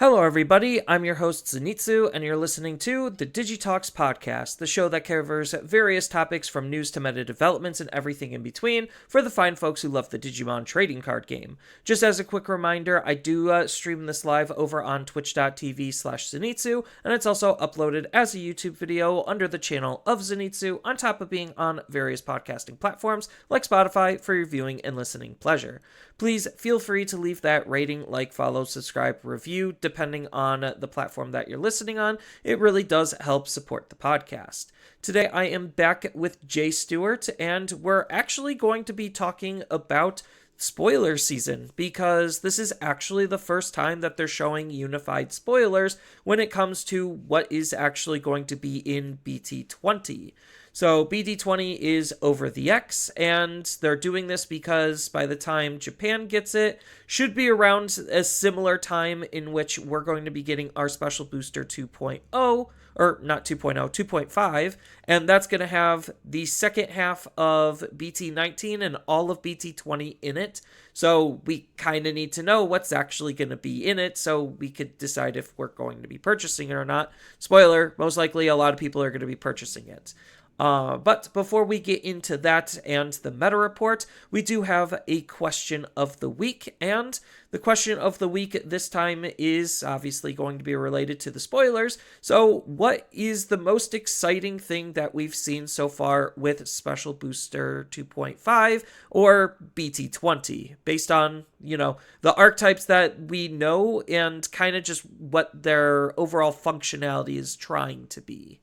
Hello, everybody. I'm your host, Zenitsu, and you're listening to the Digi Talks podcast, the show that covers various topics from news to meta developments and everything in between for the fine folks who love the Digimon trading card game. Just as a quick reminder, I do stream this live over on twitch.tv/Zenitsu, and it's also uploaded as a YouTube video under the channel of Zenitsu, on top of being on various podcasting platforms like Spotify for your viewing and listening pleasure. Please feel free to leave that rating, like, follow, subscribe, review, depending on the platform that you're listening on. It really does help support the podcast. Today I am back with Jay Stewart, and we're actually going to be talking about spoiler season, because this is actually the first time that they're showing unified spoilers when it comes to what is actually going to be in BT20. So BT20 is over the X, and they're doing this because by the time Japan gets it, should be around a similar time in which we're going to be getting our Special Booster 2.0, or not 2.0, 2.5, and that's going to have the second half of BT19 and all of BT20 in it. So we kind of need to know what's actually going to be in it so we could decide if we're going to be purchasing it or not. Spoiler, most likely a lot of people are going to be purchasing it. But before we get into that and the meta report, we do have a question of the week, and the question of the week this time is obviously going to be related to the spoilers. So what is the most exciting thing that we've seen so far with Special Booster 2.5 or BT20, based on, the archetypes that we know and kind of just what their overall functionality is trying to be?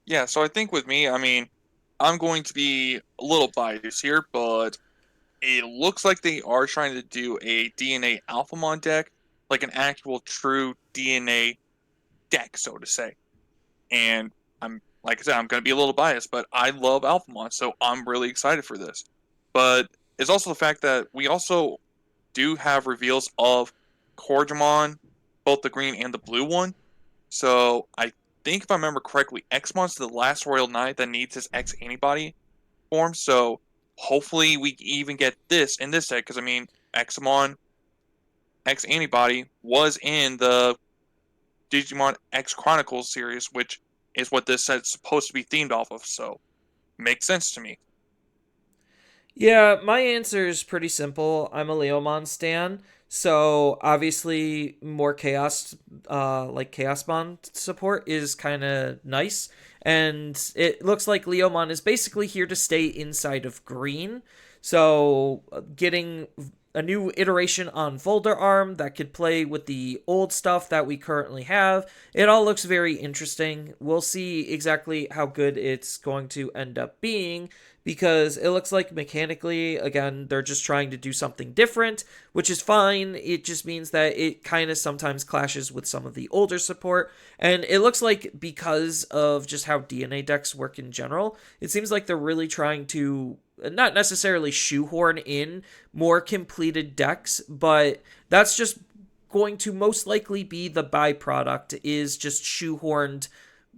Yeah, so I think with me, I'm going to be a little biased here, but it looks like they are trying to do a DNA Alphamon deck, like an actual true DNA deck, so to say. And like I said, I'm going to be a little biased, but I love Alphamon, so I'm really excited for this. But it's also the fact that we also do have reveals of Corgimon, both the green and the blue one. So I think if I remember correctly, Xmon's the last Royal Knight that needs his X antibody form. So hopefully we even get this in this deck, because Xmon X antibody was in the Digimon X Chronicles series, which is what this set's supposed to be themed off of. So makes sense to me. Yeah, my answer is pretty simple. I'm a Leomon stan, so obviously more chaos, like Chaosmon support is kind of nice, and it looks like Leomon is basically here to stay inside of green. So getting a new iteration on Volder Arm that could play with the old stuff that we currently have. It all looks very interesting. We'll see exactly how good it's going to end up being, because it looks like mechanically, again, they're just trying to do something different, which is fine. It just means that it kind of sometimes clashes with some of the older support. And it looks like because of just how DNA decks work in general, it seems like they're really trying to not necessarily shoehorn in more completed decks, but that's just going to most likely be the byproduct, is just shoehorned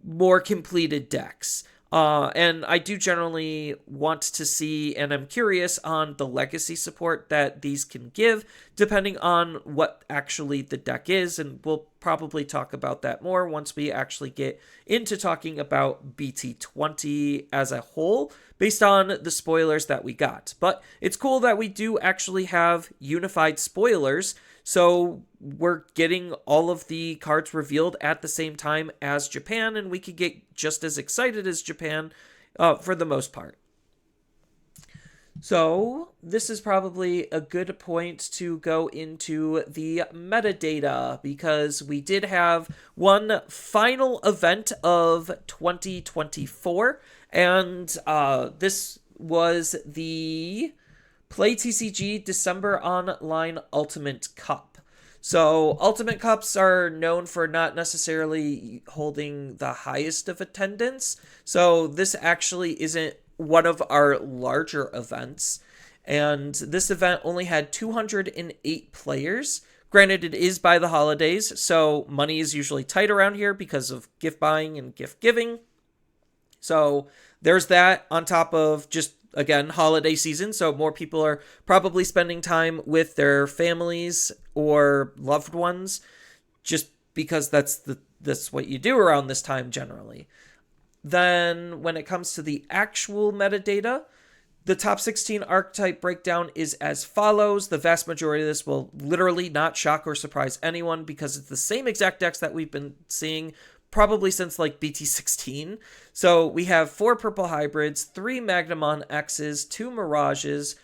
more completed decks. And I do generally want to see, and I'm curious on the legacy support that these can give, depending on what actually the deck is, and we'll probably talk about that more once we actually get into talking about BT20 as a whole, based on the spoilers that we got. But it's cool that we do actually have unified spoilers, so we're getting all of the cards revealed at the same time as Japan, and we could get just as excited as Japan for the most part. So this is probably a good point to go into the metadata, because we did have one final event of 2024, and this was the Play TCG December Online Ultimate Cup. So, Ultimate Cups are known for not necessarily holding the highest of attendance. So, this actually isn't one of our larger events. And this event only had 208 players. Granted, it is by the holidays, so money is usually tight around here because of gift buying and gift giving. So, there's that, on top of just again, holiday season, so more people are probably spending time with their families or loved ones, just because that's what you do around this time generally. Then when it comes to the actual metadata, the top 16 archetype breakdown is as follows. The vast majority of this will literally not shock or surprise anyone because it's the same exact decks that we've been seeing probably since like BT16. So we have 4 purple hybrids, 3 Magnamon X's, 2 Mirages,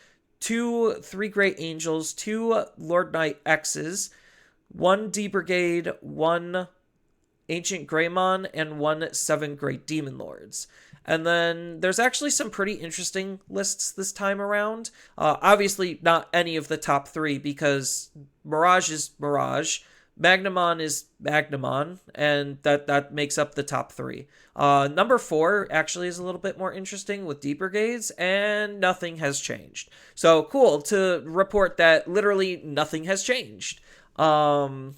3 Great Angels, 2 Lord Knight X's, 1 D Brigade, 1 Ancient Greymon, and 1 7 Great Demon Lords. And then there's actually some pretty interesting lists this time around. Obviously, not any of the top 3 because Mirage is Mirage, Magnamon is Magnamon, and that makes up the top 3. Number 4 actually is a little bit more interesting with D Brigades, and nothing has changed. So cool to report that literally nothing has changed. So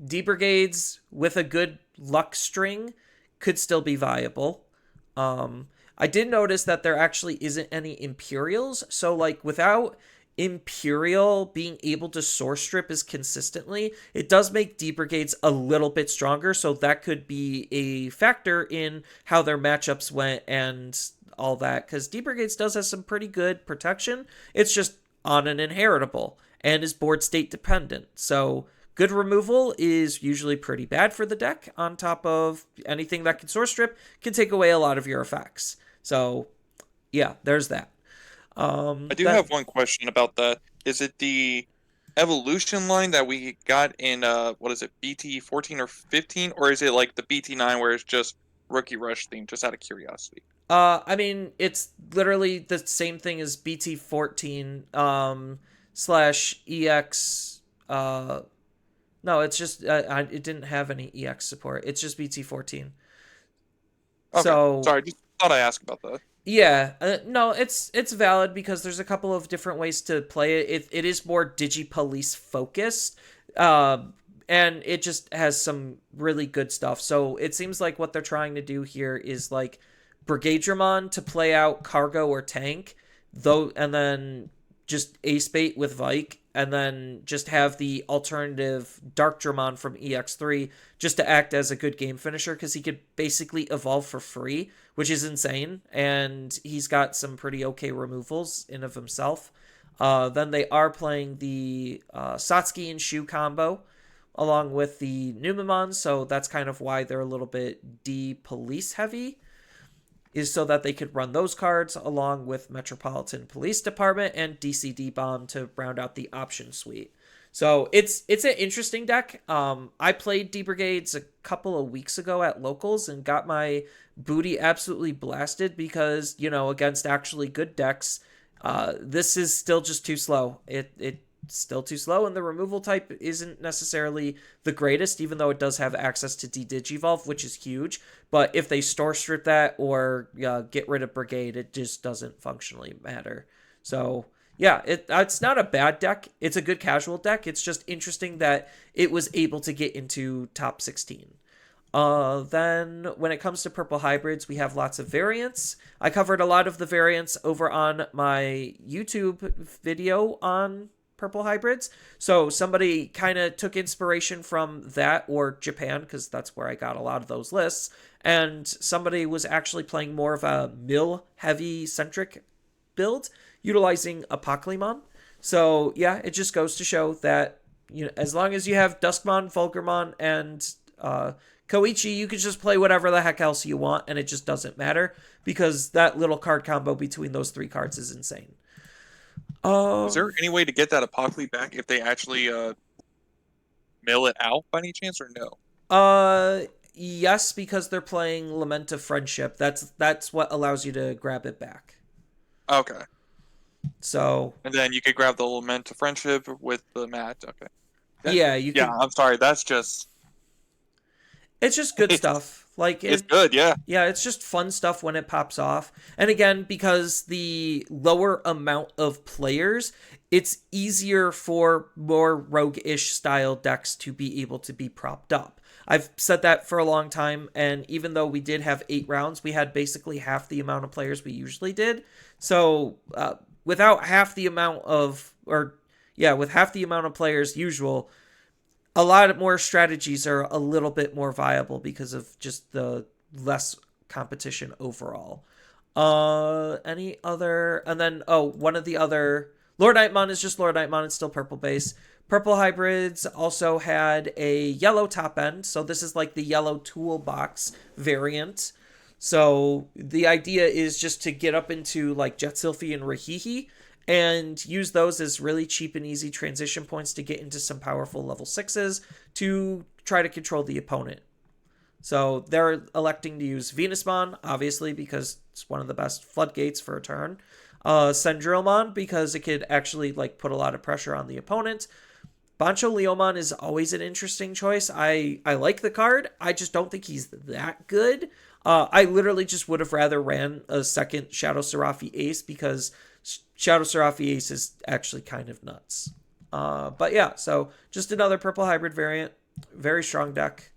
D Brigades with a good luck string could still be viable. I did notice that there actually isn't any Imperials. So like without Imperial being able to source strip as consistently, it does make D Brigades a little bit stronger. So that could be a factor in how their matchups went and all that. Because D Brigades does have some pretty good protection. It's just on an inheritable and is board state dependent. So good removal is usually pretty bad for the deck. On top of anything that can source strip can take away a lot of your effects. So yeah, there's that. I do have one question about that. Is it the evolution line that we got in what is it, BT 14 or 15, or is it like the BT 9 where it's just Rookie Rush theme? Just out of curiosity. I mean, it's literally the same thing as BT 14 slash EX. No, it's just it didn't have any EX support. It's just BT 14. Okay. So sorry, just thought I asked about that. yeah, no, it's valid because there's a couple of different ways to play it. It is more Digi Police focused, and it just has some really good stuff. So it seems like what they're trying to do here is like Brigadramon to play out cargo or tank, though, and then just ace bait with Vike, and then just have the alternative Dark Dramon from EX3 just to act as a good game finisher because he could basically evolve for free, which is insane, and he's got some pretty okay removals in of himself. Then they are playing the Satsuki and Shu combo along with the Numemon, so that's kind of why they're a little bit D-police heavy, is so that they could run those cards along with Metropolitan Police Department and DCD Bomb to round out the option suite. So it's an interesting deck. I played D Brigades a couple of weeks ago at locals and got my booty absolutely blasted because, you know, against actually good decks, this is still just too slow. It's still too slow, and the removal type isn't necessarily the greatest, even though it does have access to D-Digivolve, which is huge. But if they store strip that or get rid of Brigade, it just doesn't functionally matter. So yeah, it's not a bad deck. It's a good casual deck. It's just interesting that it was able to get into top 16. Then when it comes to purple hybrids, we have lots of variants. I covered a lot of the variants over on my YouTube video on purple hybrids. So somebody kind of took inspiration from that or Japan, because that's where I got a lot of those lists. And somebody was actually playing more of a mill heavy centric build utilizing Apoclymon. So yeah, it just goes to show that, you know, as long as you have Duskmon, Vulgarmon, and Koichi, you can just play whatever the heck else you want, and it just doesn't matter because that little card combo between those 3 cards is insane. Is there any way to get that Apocly back if they actually mill it out by any chance, or no? Yes, because they're playing Lament of Friendship. That's what allows you to grab it back. Okay. So. And then you could grab the Lament of Friendship with the mat. Okay. Yeah, you can. Yeah, I'm sorry. That's just. It's just good stuff. Like it's good, yeah. Yeah, it's just fun stuff when it pops off. And again, because the lower amount of players, it's easier for more rogue-ish style decks to be able to be propped up. I've said that for a long time, and even though we did have 8 rounds, we had basically half the amount of players we usually did. So without half the amount of, or yeah, with half the amount of players usual, a lot more strategies are a little bit more viable because of just the less competition overall. Any other? And then, one of the other Lord Nightmon is just Lord Nightmon. It's still purple base. Purple hybrids also had a yellow top end, so this is like the yellow toolbox variant. So the idea is just to get up into like Jet Sylphie and Rahihi and use those as really cheap and easy transition points to get into some powerful level 6s to try to control the opponent. So they're electing to use Venusmon, obviously, because it's one of the best floodgates for a turn. Sendrilmon, because it could actually like put a lot of pressure on the opponent. Bancho Leomon is always an interesting choice. I like the card. I just don't think he's that good. I literally just would have rather ran a second Shadow Seraphi Ace because Shadow Seraphi Ace is actually kind of nuts. But yeah, so just another purple hybrid variant. Very strong deck.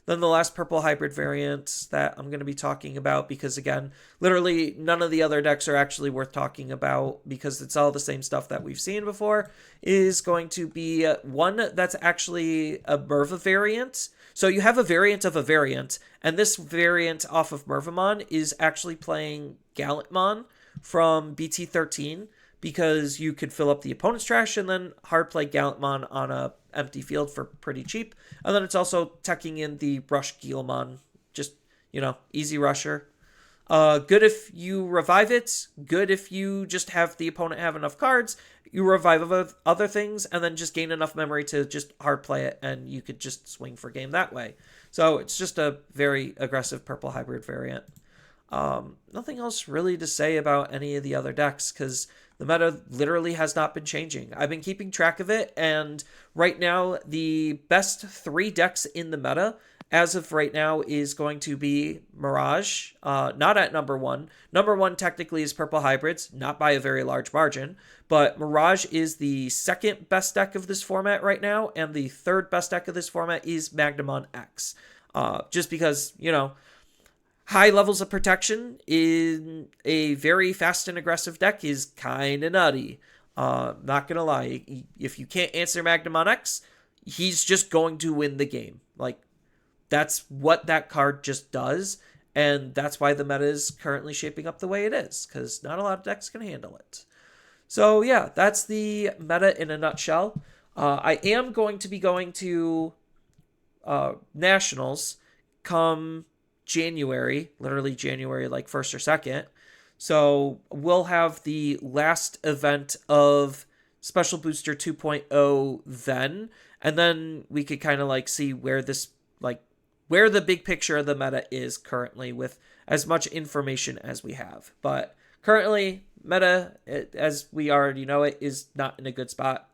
Then the last purple hybrid variant that I'm going to be talking about, because again, literally none of the other decks are actually worth talking about because it's all the same stuff that we've seen before, is going to be one that's actually a Merva variant. So you have a variant of a variant, and this variant off of Mervamon is actually playing Gallantmon from BT13, because you could fill up the opponent's trash and then hard play Gallantmon on a empty field for pretty cheap. And then it's also teching in the Rush Guilmon, just, easy rusher. Good if you revive it, good if you just have the opponent have enough cards, you revive other things, and then just gain enough memory to just hard play it, and you could just swing for game that way. So it's just a very aggressive purple hybrid variant. Nothing else really to say about any of the other decks, because the meta literally has not been changing. I've been keeping track of it, and right now, the best 3 decks in the meta, as of right now, is going to be Mirage, not at number 1. Number 1 technically is Purple Hybrids, not by a very large margin, but Mirage is the second best deck of this format right now, and the third best deck of this format is Magnamon X. Just because, high levels of protection in a very fast and aggressive deck is kind of nutty. Not gonna lie, if you can't answer Magnamon X, he's just going to win the game. Like, that's what that card just does, and that's why the meta is currently shaping up the way it is, because not a lot of decks can handle it. So yeah, that's the meta in a nutshell. I am going to be going to Nationals come January, literally January like 1st or 2nd. So we'll have the last event of Special Booster 2.0 then, and then we could kind of like see where this, like, where the big picture of the meta is currently with as much information as we have. But currently, meta, as we already know it, is not in a good spot.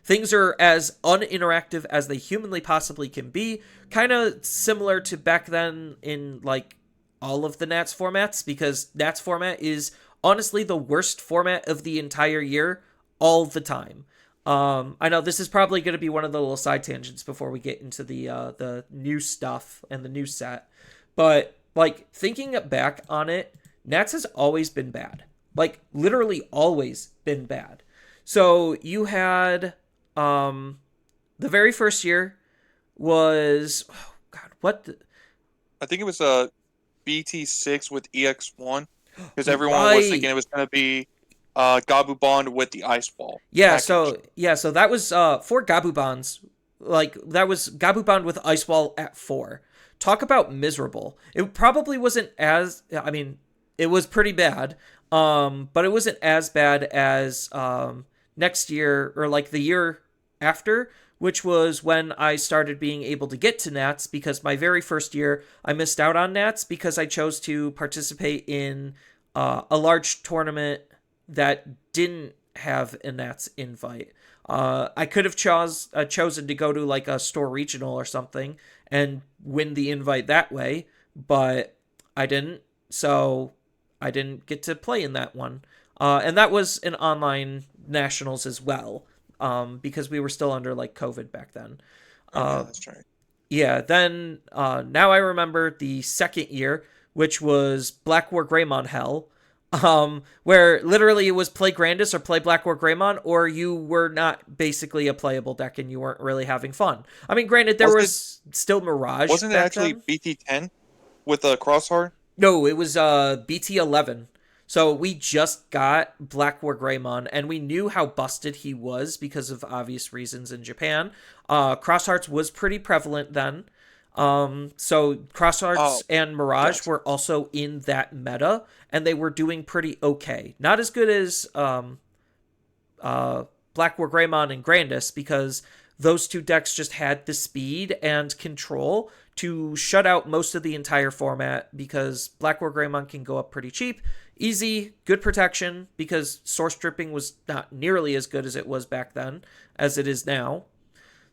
Things are as uninteractive as they humanly possibly can be, kind of similar to back then in like all of the Nats formats, because Nats format is honestly the worst format of the entire year all the time. I know this is probably going to be one of the little side tangents before we get into the new stuff and the new set, but like thinking back on it, Nats has always been bad, like literally always been bad. So you had the very first year was, oh God, I think it was BT6 with EX1, because everyone was thinking right. it was going to be Gabu Bond with the Ice Wall Yeah, package. so that was for Gabu Bonds. Like that was Gabu Bond with Ice Wall at 4. Talk about miserable. It probably wasn't as, I mean, it was pretty bad. But it wasn't as bad as next year, or like the year after, which was when I started being able to get to Nats, because my very first year I missed out on Nats because I chose to participate in a large tournament that didn't have a Nats invite. I could have chosen to go to like a store regional or something and win the invite that way, but I didn't. So I didn't get to play in that one. And that was an online nationals as well. because we were still under like COVID back then. Oh yeah, Uh, that's right. yeah, then now I remember the second year, which was Black War Greymon Hell, where literally it was play Grandis or play Black War Greymon, or you were not basically a playable deck and you weren't really having fun. I mean, granted, there Was it was still Mirage wasn't it back actually then. BT10 with a crossheart? No, it was BT11. So we just got Black War Greymon, and we knew how busted he was because of obvious reasons in Japan. Crosshearts was pretty prevalent then. So Oh Crosshearts and Mirage yes. were also in that meta, and they were doing pretty okay. Not as good as uh, Black War Greymon and Grandis, because those two decks just had the speed and control to shut out most of the entire format, because Black War Greymon can go up pretty cheap, easy, good protection, because source stripping was not nearly as good as it was back then as it is now.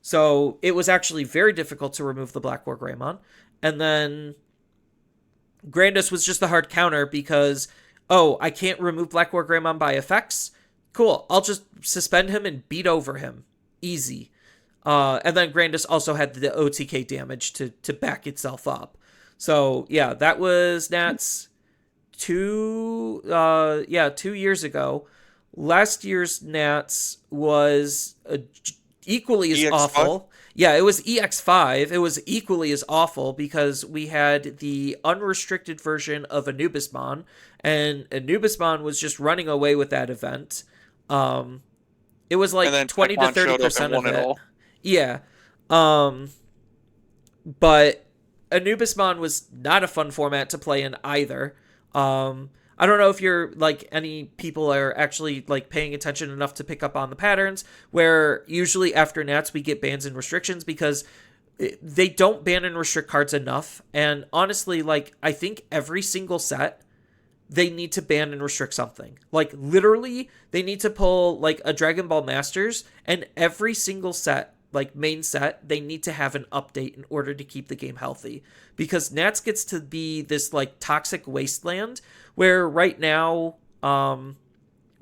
So it was actually very difficult to remove the Black War Greymon. And then Grandis was just the hard counter because, oh, I can't remove Black War Greymon by effects. Cool, I'll just suspend him and beat over him. Easy. And then Grandis also had the OTK damage to back itself up. So yeah, that was Nats 2 years ago. Last year's Nats was equally as EX5? awful. Yeah, it was EX5. It was equally as awful because we had the unrestricted version of Anubismon, and Anubismon was just running away with that event. It was And like then 20 to Tekmon showed up and 30% of won it it. all. Yeah. Um, but Anubismon was not a fun format to play in either. I don't know if you're like any people are actually like paying attention enough to pick up on the patterns, where usually after Nats we get bans and restrictions because they don't ban and restrict cards enough. And honestly, like I think every single set they need to ban and restrict something. Like literally, they need to pull like a Dragon Ball Masters, and every single set, like main set, they need to have an update in order to keep the game healthy. Because Nats gets to be this like toxic wasteland where right now,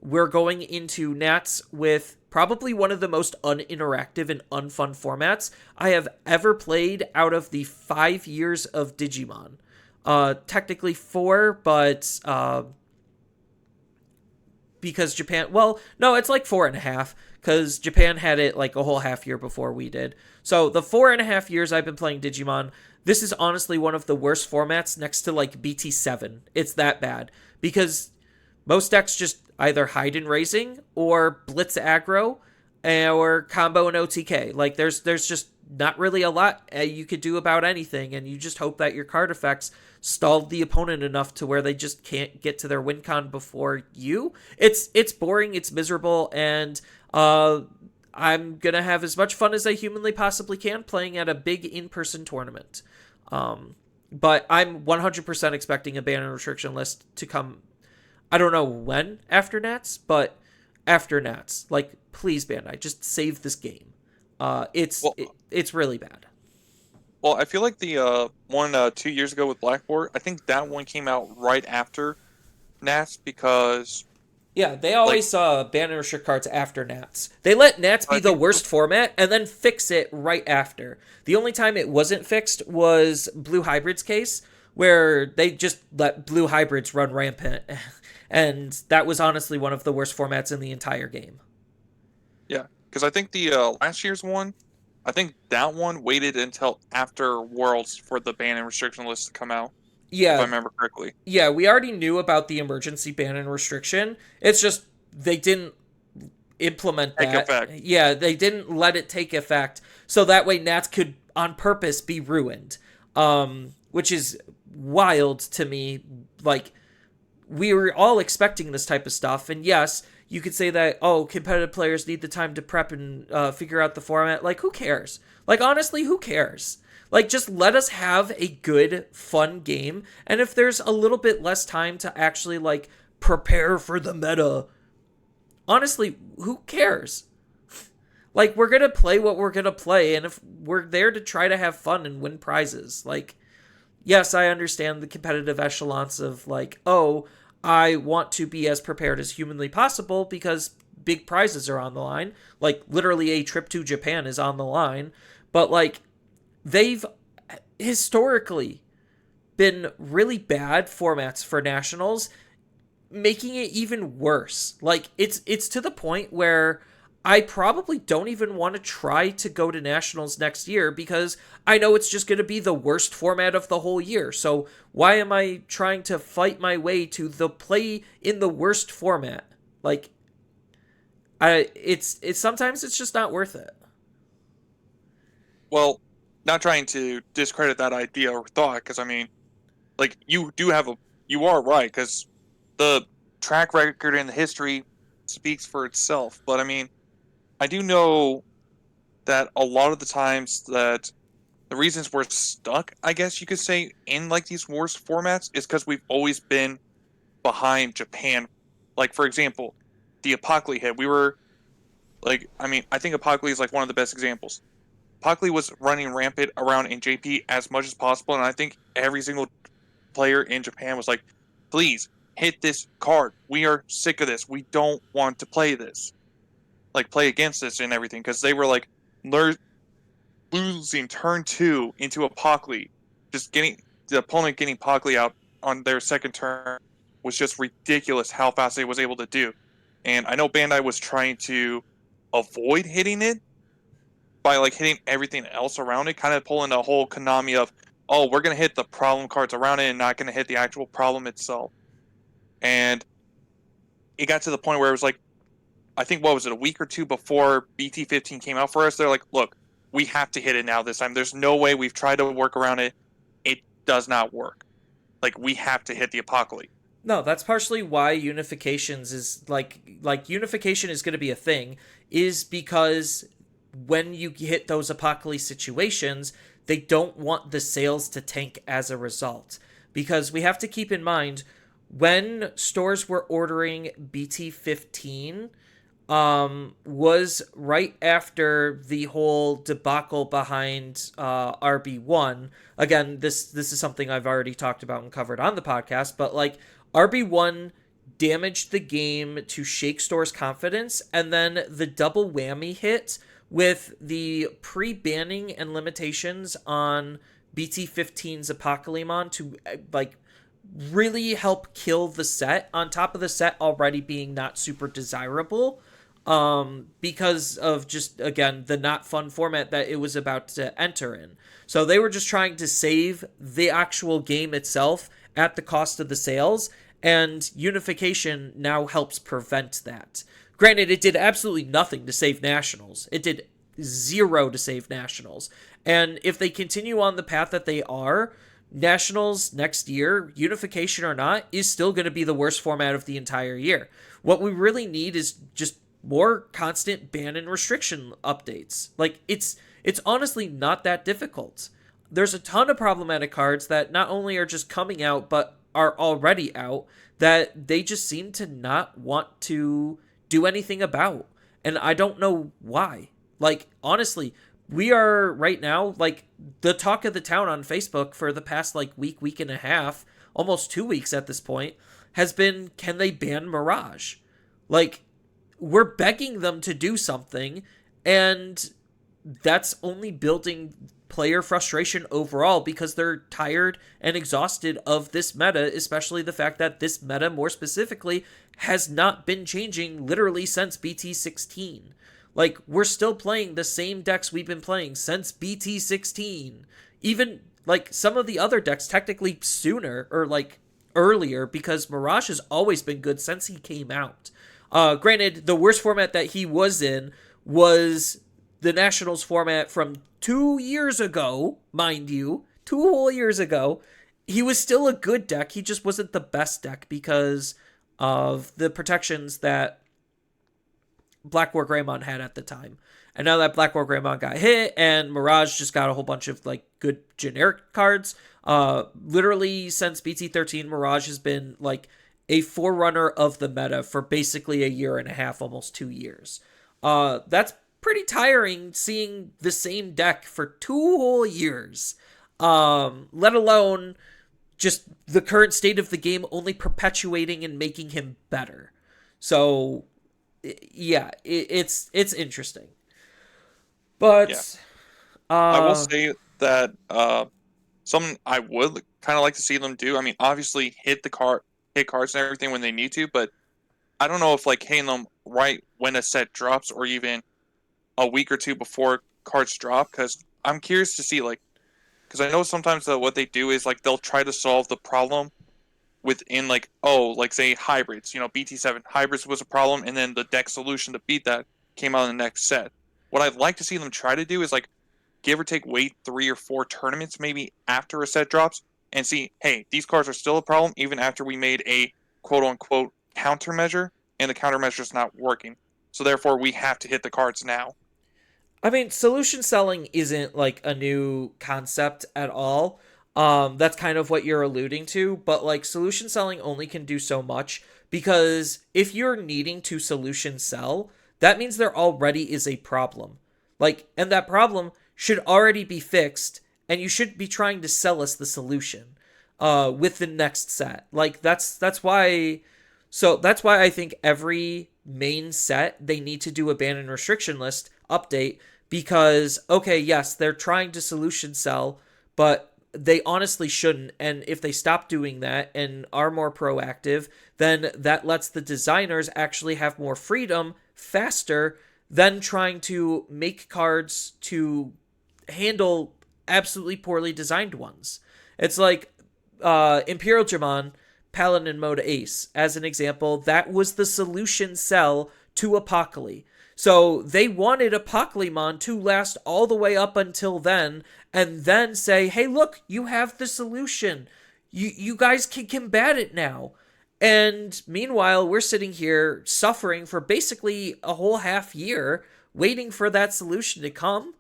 we're going into Nats with probably one of the most uninteractive and unfun formats I have ever played out of the 5 years of Digimon. Technically four, but because Japan, well, no, it's like 4.5 because Japan had it like a whole half year before we did. So the 4.5 years I've been playing Digimon, this is honestly one of the worst formats next to like BT7. It's that bad because most decks just either hide in raising or blitz aggro or combo and OTK. Like there's just not really a lot you could do about anything, and you just hope that your card effects stalled the opponent enough to where they just can't get to their win con before you. It's boring, it's miserable, and I'm gonna have as much fun as I humanly possibly can playing at a big in-person tournament. But I'm 100% expecting a ban and restriction list to come. I don't know when after Nats, but after Nats, like please Bandai, just save this game. Well, It's really bad. well, I feel like the one 2 years ago with Blackboard, I think that one came out right after Nats because Yeah, they like always ban and restrict cards after Nats. They let Nats be I the think worst format and then fix it right after. The only time it wasn't fixed was Blue Hybrid's case, where they just let Blue Hybrids run rampant. And that was honestly one of the worst formats in the entire game. yeah, because I think the last year's one, I think that one waited until after Worlds for the ban and restriction list to come out, if I Yeah, remember correctly. yeah, we already knew about the emergency ban and restriction. It's just they didn't implement Take that. effect. Yeah, they didn't let it take effect, so that way Nats could on purpose be ruined. Which is wild to me. Like we were all expecting this type of stuff, and yes, you could say that competitive players need the time to prep and figure out the format. Like who cares? Like honestly, who cares? Like just let us have a good, fun game, and if there's a little bit less time to actually like prepare for the meta, honestly, who cares? Like we're gonna play what we're gonna play, and if we're there to try to have fun and win prizes, like yes, I understand the competitive echelons of like, oh, I want to be as prepared as humanly possible because big prizes are on the line. Like, literally a trip to Japan is on the line. But, like, they've historically been really bad formats for nationals, making it even worse. Like, it's to the point where I probably don't even want to try to go to nationals next year because I know it's just going to be the worst format of the whole year. So why am I trying to fight my way to the play in the worst format? Like, it's sometimes it's just not worth it. Well, not trying to discredit that idea or thought, because I mean, like you are right, because the track record and the history speaks for itself. But I mean, I do know that a lot of the times that the reasons we're stuck, I guess you could say, in like these worst formats is because we've always been behind Japan. Like for example, the Apocally hit. We were like, I mean, I think Apocally is like one of the best examples. Apocally was running rampant around in JP as much as possible, and I think every single player in Japan was like, please hit this card. We are sick of this. We don't want to play this. Like play against this and everything. Because they were like losing turn two into Apocally. Just getting the opponent getting Apocally out on their second turn was just ridiculous how fast they was able to do. And I know Bandai was trying to avoid hitting it by like hitting everything else around it, kind of pulling the whole Konami of, oh, we're gonna hit the problem cards around it and not gonna hit the actual problem itself. And it got to the point where it was like, I think what was it, a week or two before BT15 came out for us, they're like, look, we have to hit it now this time. There's no way we've tried to work around it. It does not work. Like we have to hit the Apocalypse. No, that's partially why unifications is like unification is going to be a thing is because when you hit those apocalypse situations, they don't want the sales to tank as a result. Because we have to keep in mind when stores were ordering BT15 was right after the whole debacle behind RB1. Again, this is something I've already talked about and covered on the podcast, but like RB1 damaged the game to shake stores' confidence, and then the double whammy hit with the pre-banning and limitations on BT15's Apocalypse to like really help kill the set on top of the set already being not super desirable because of just again the not fun format that it was about to enter in. So they were just trying to save the actual game itself at the cost of the sales, and unification now helps prevent that. Granted, it did absolutely nothing to save nationals. It did zero to save nationals. And if they continue on the path that they are, nationals next year, unification or not, is still going to be the worst format of the entire year. What we really need is just more constant ban and restriction updates. Like it's honestly not that difficult. There's a ton of problematic cards that not only are just coming out but are already out that they just seem to not want to do anything about. And I don't know why. Like honestly, we are right now like the talk of the town on Facebook for the past like week and a half, almost 2 weeks at this point, has been can they ban Mirage? Like we're begging them to do something, and that's only building player frustration overall because they're tired and exhausted of this meta, especially the fact that this meta more specifically has not been changing literally since BT16. Like, we're still playing the same decks we've been playing since BT16. Even, like, some of the other decks technically sooner, or, like, earlier, because Mirage has always been good since he came out. Granted, the worst format that he was in was the Nationals format from 2 years ago, mind you. 2 whole years ago. He was still a good deck, he just wasn't the best deck because of the protections that Black War Greymon had at the time. And now that Black War Greymon got hit and Mirage just got a whole bunch of like good generic cards, literally since BT13, Mirage has been like a forerunner of the meta for basically a year and a half, almost 2 years. That's pretty tiring seeing the same deck for 2 whole years. Let alone just the current state of the game only perpetuating and making him better. So yeah, it's interesting. Yeah, But I will uh say that something I would kind of like to see them do. I mean, obviously hit cards and everything when they need to, but I don't know if like hitting them right when a set drops or even a week or two before cards drop. Because I'm curious to see like because I know sometimes what they do is like they'll try to solve the problem within like like say hybrids. BT7 hybrids was a problem, and then the deck solution to beat that came out in the next set. What I'd like to see them try to do is like give or take wait 3 or 4 tournaments maybe after a set drops and see, hey, these cards are still a problem even after we made a quote unquote countermeasure and the countermeasure is not working. So therefore we have to hit the cards now. I mean, solution selling isn't like a new concept at all. That's kind of what you're alluding to, but like solution selling only can do so much because if you're needing to solution sell, that means there already is a problem. Like, and that problem should already be fixed, and you should be trying to sell us the solution with the next set. Like that's why I think every main set they need to do a ban and restriction list update because okay, yes, they're trying to solution sell, but they honestly shouldn't. And if they stop doing that and are more proactive, then that lets the designers actually have more freedom faster than trying to make cards to handle absolutely poorly designed ones. It's like Imperial Jamon, Paladin Mode Ace, as an example, that was the solution cell to Apocalypse. So they wanted Apocalypse to last all the way up until then, and then say, hey, look, you have the solution. You guys can combat it now. And meanwhile, we're sitting here suffering for basically a whole half year waiting for that solution to come.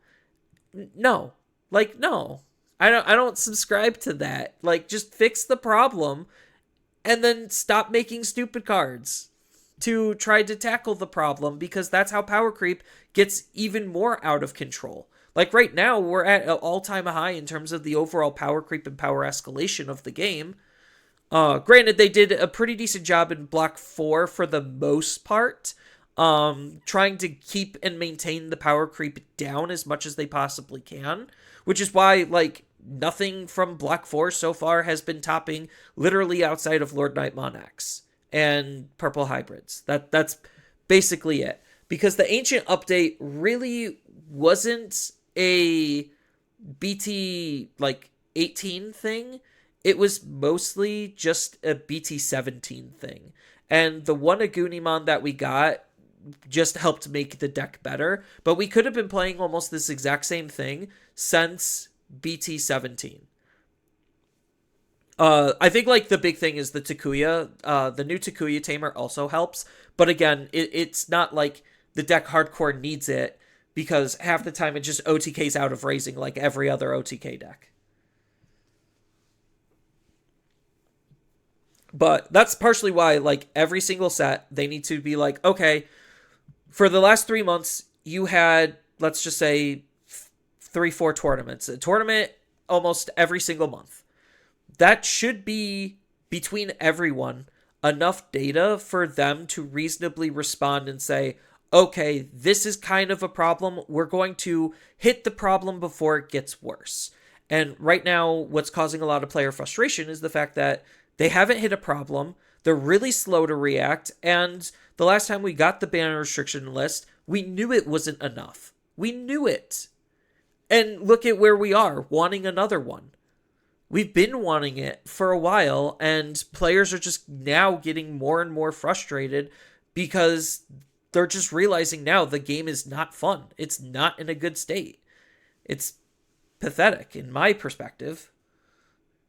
No. Like, no. I don't subscribe to that. Like, just fix the problem and then stop making stupid cards to try to tackle the problem because that's how power creep gets even more out of control. Like right now, we're at an all-time high in terms of the overall power creep and power escalation of the game. Granted, they did a pretty decent job in Block 4 for the most part, trying to keep and maintain the power creep down as much as they possibly can, which is why, like, nothing from Block 4 so far has been topping literally outside of Lord Knight Monax and Purple Hybrids. That's basically it. Because the Ancient update really wasn't a BT, like, 18 thing. It was mostly just a BT17 thing. And the one Agunimon that we got just helped make the deck better. But we could have been playing almost this exact same thing since BT17. I think like the big thing is the Takuya. The new Takuya tamer also helps. But again, it's not like the deck hardcore needs it because half the time it just OTKs out of raising like every other OTK deck. But that's partially why, like, every single set, they need to be like, okay, for the last 3 months, you had, let's just say, 3, 4 tournaments. A tournament almost every single month. That should be, between everyone, enough data for them to reasonably respond and say, okay, this is kind of a problem. We're going to hit the problem before it gets worse. And right now, what's causing a lot of player frustration is the fact that they haven't hit a problem. They're really slow to react. And the last time we got the ban restriction list, we knew it wasn't enough. We knew it. And look at where we are, wanting another one. We've been wanting it for a while, and players are just now getting more and more frustrated because they're just realizing now the game is not fun. It's not in a good state. It's pathetic, in my perspective,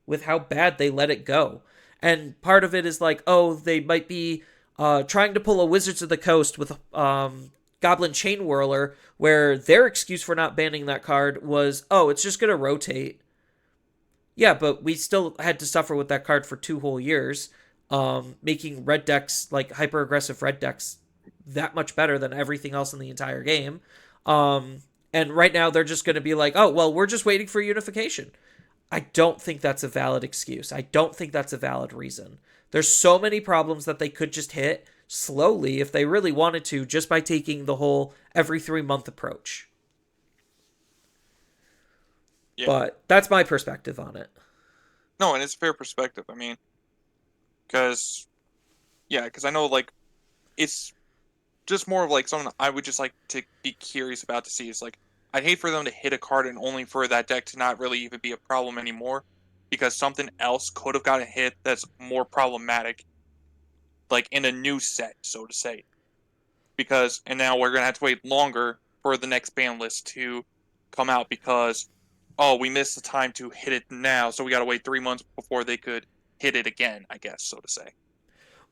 with how bad they let it go. And part of it is like, oh, they might be trying to pull a Wizards of the Coast with Goblin Chain Whirler, where their excuse for not banning that card was, oh, it's just going to rotate. Yeah, but we still had to suffer with that card for 2 whole years, making red decks, like hyper-aggressive red decks, that much better than everything else in the entire game. And right now they're just going to be like, oh, well, we're just waiting for unification. I don't think that's a valid excuse. I don't think that's a valid reason. There's so many problems that they could just hit slowly if they really wanted to, just by taking the whole every 3 month approach. Yeah. But that's my perspective on it. No, and it's a fair perspective. I mean, because yeah, because I know like it's just more of like something I would just like to be curious about to see. Is like I'd hate for them to hit a card and only for that deck to not really even be a problem anymore, because something else could have gotten hit that's more problematic, like in a new set, so to say. Because and now we're gonna have to wait longer for the next ban list to come out because oh we missed the time to hit it now, so we got to wait 3 months before they could hit it again, I guess, so to say.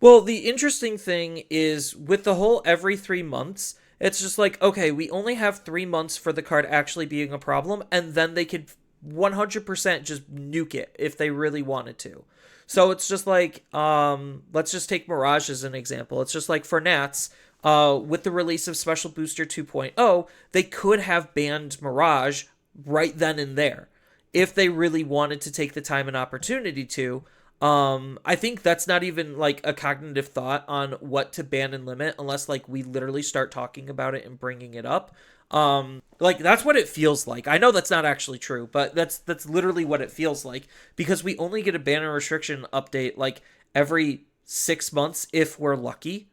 Well, the interesting thing is with the whole every 3 months, it's just like, okay, we only have 3 months for the card actually being a problem, and then they could 100% just nuke it if they really wanted to. So it's just like, let's just take Mirage as an example. It's just like for Nats, with the release of Special Booster 2.0, they could have banned Mirage right then and there if they really wanted to take the time and opportunity to. I think that's not even like a cognitive thought on what to ban and limit unless like we literally start talking about it and bringing it up. Like that's what it feels like. I know that's not actually true, but that's literally what it feels like because we only get a ban and restriction update like every 6 months if we're lucky.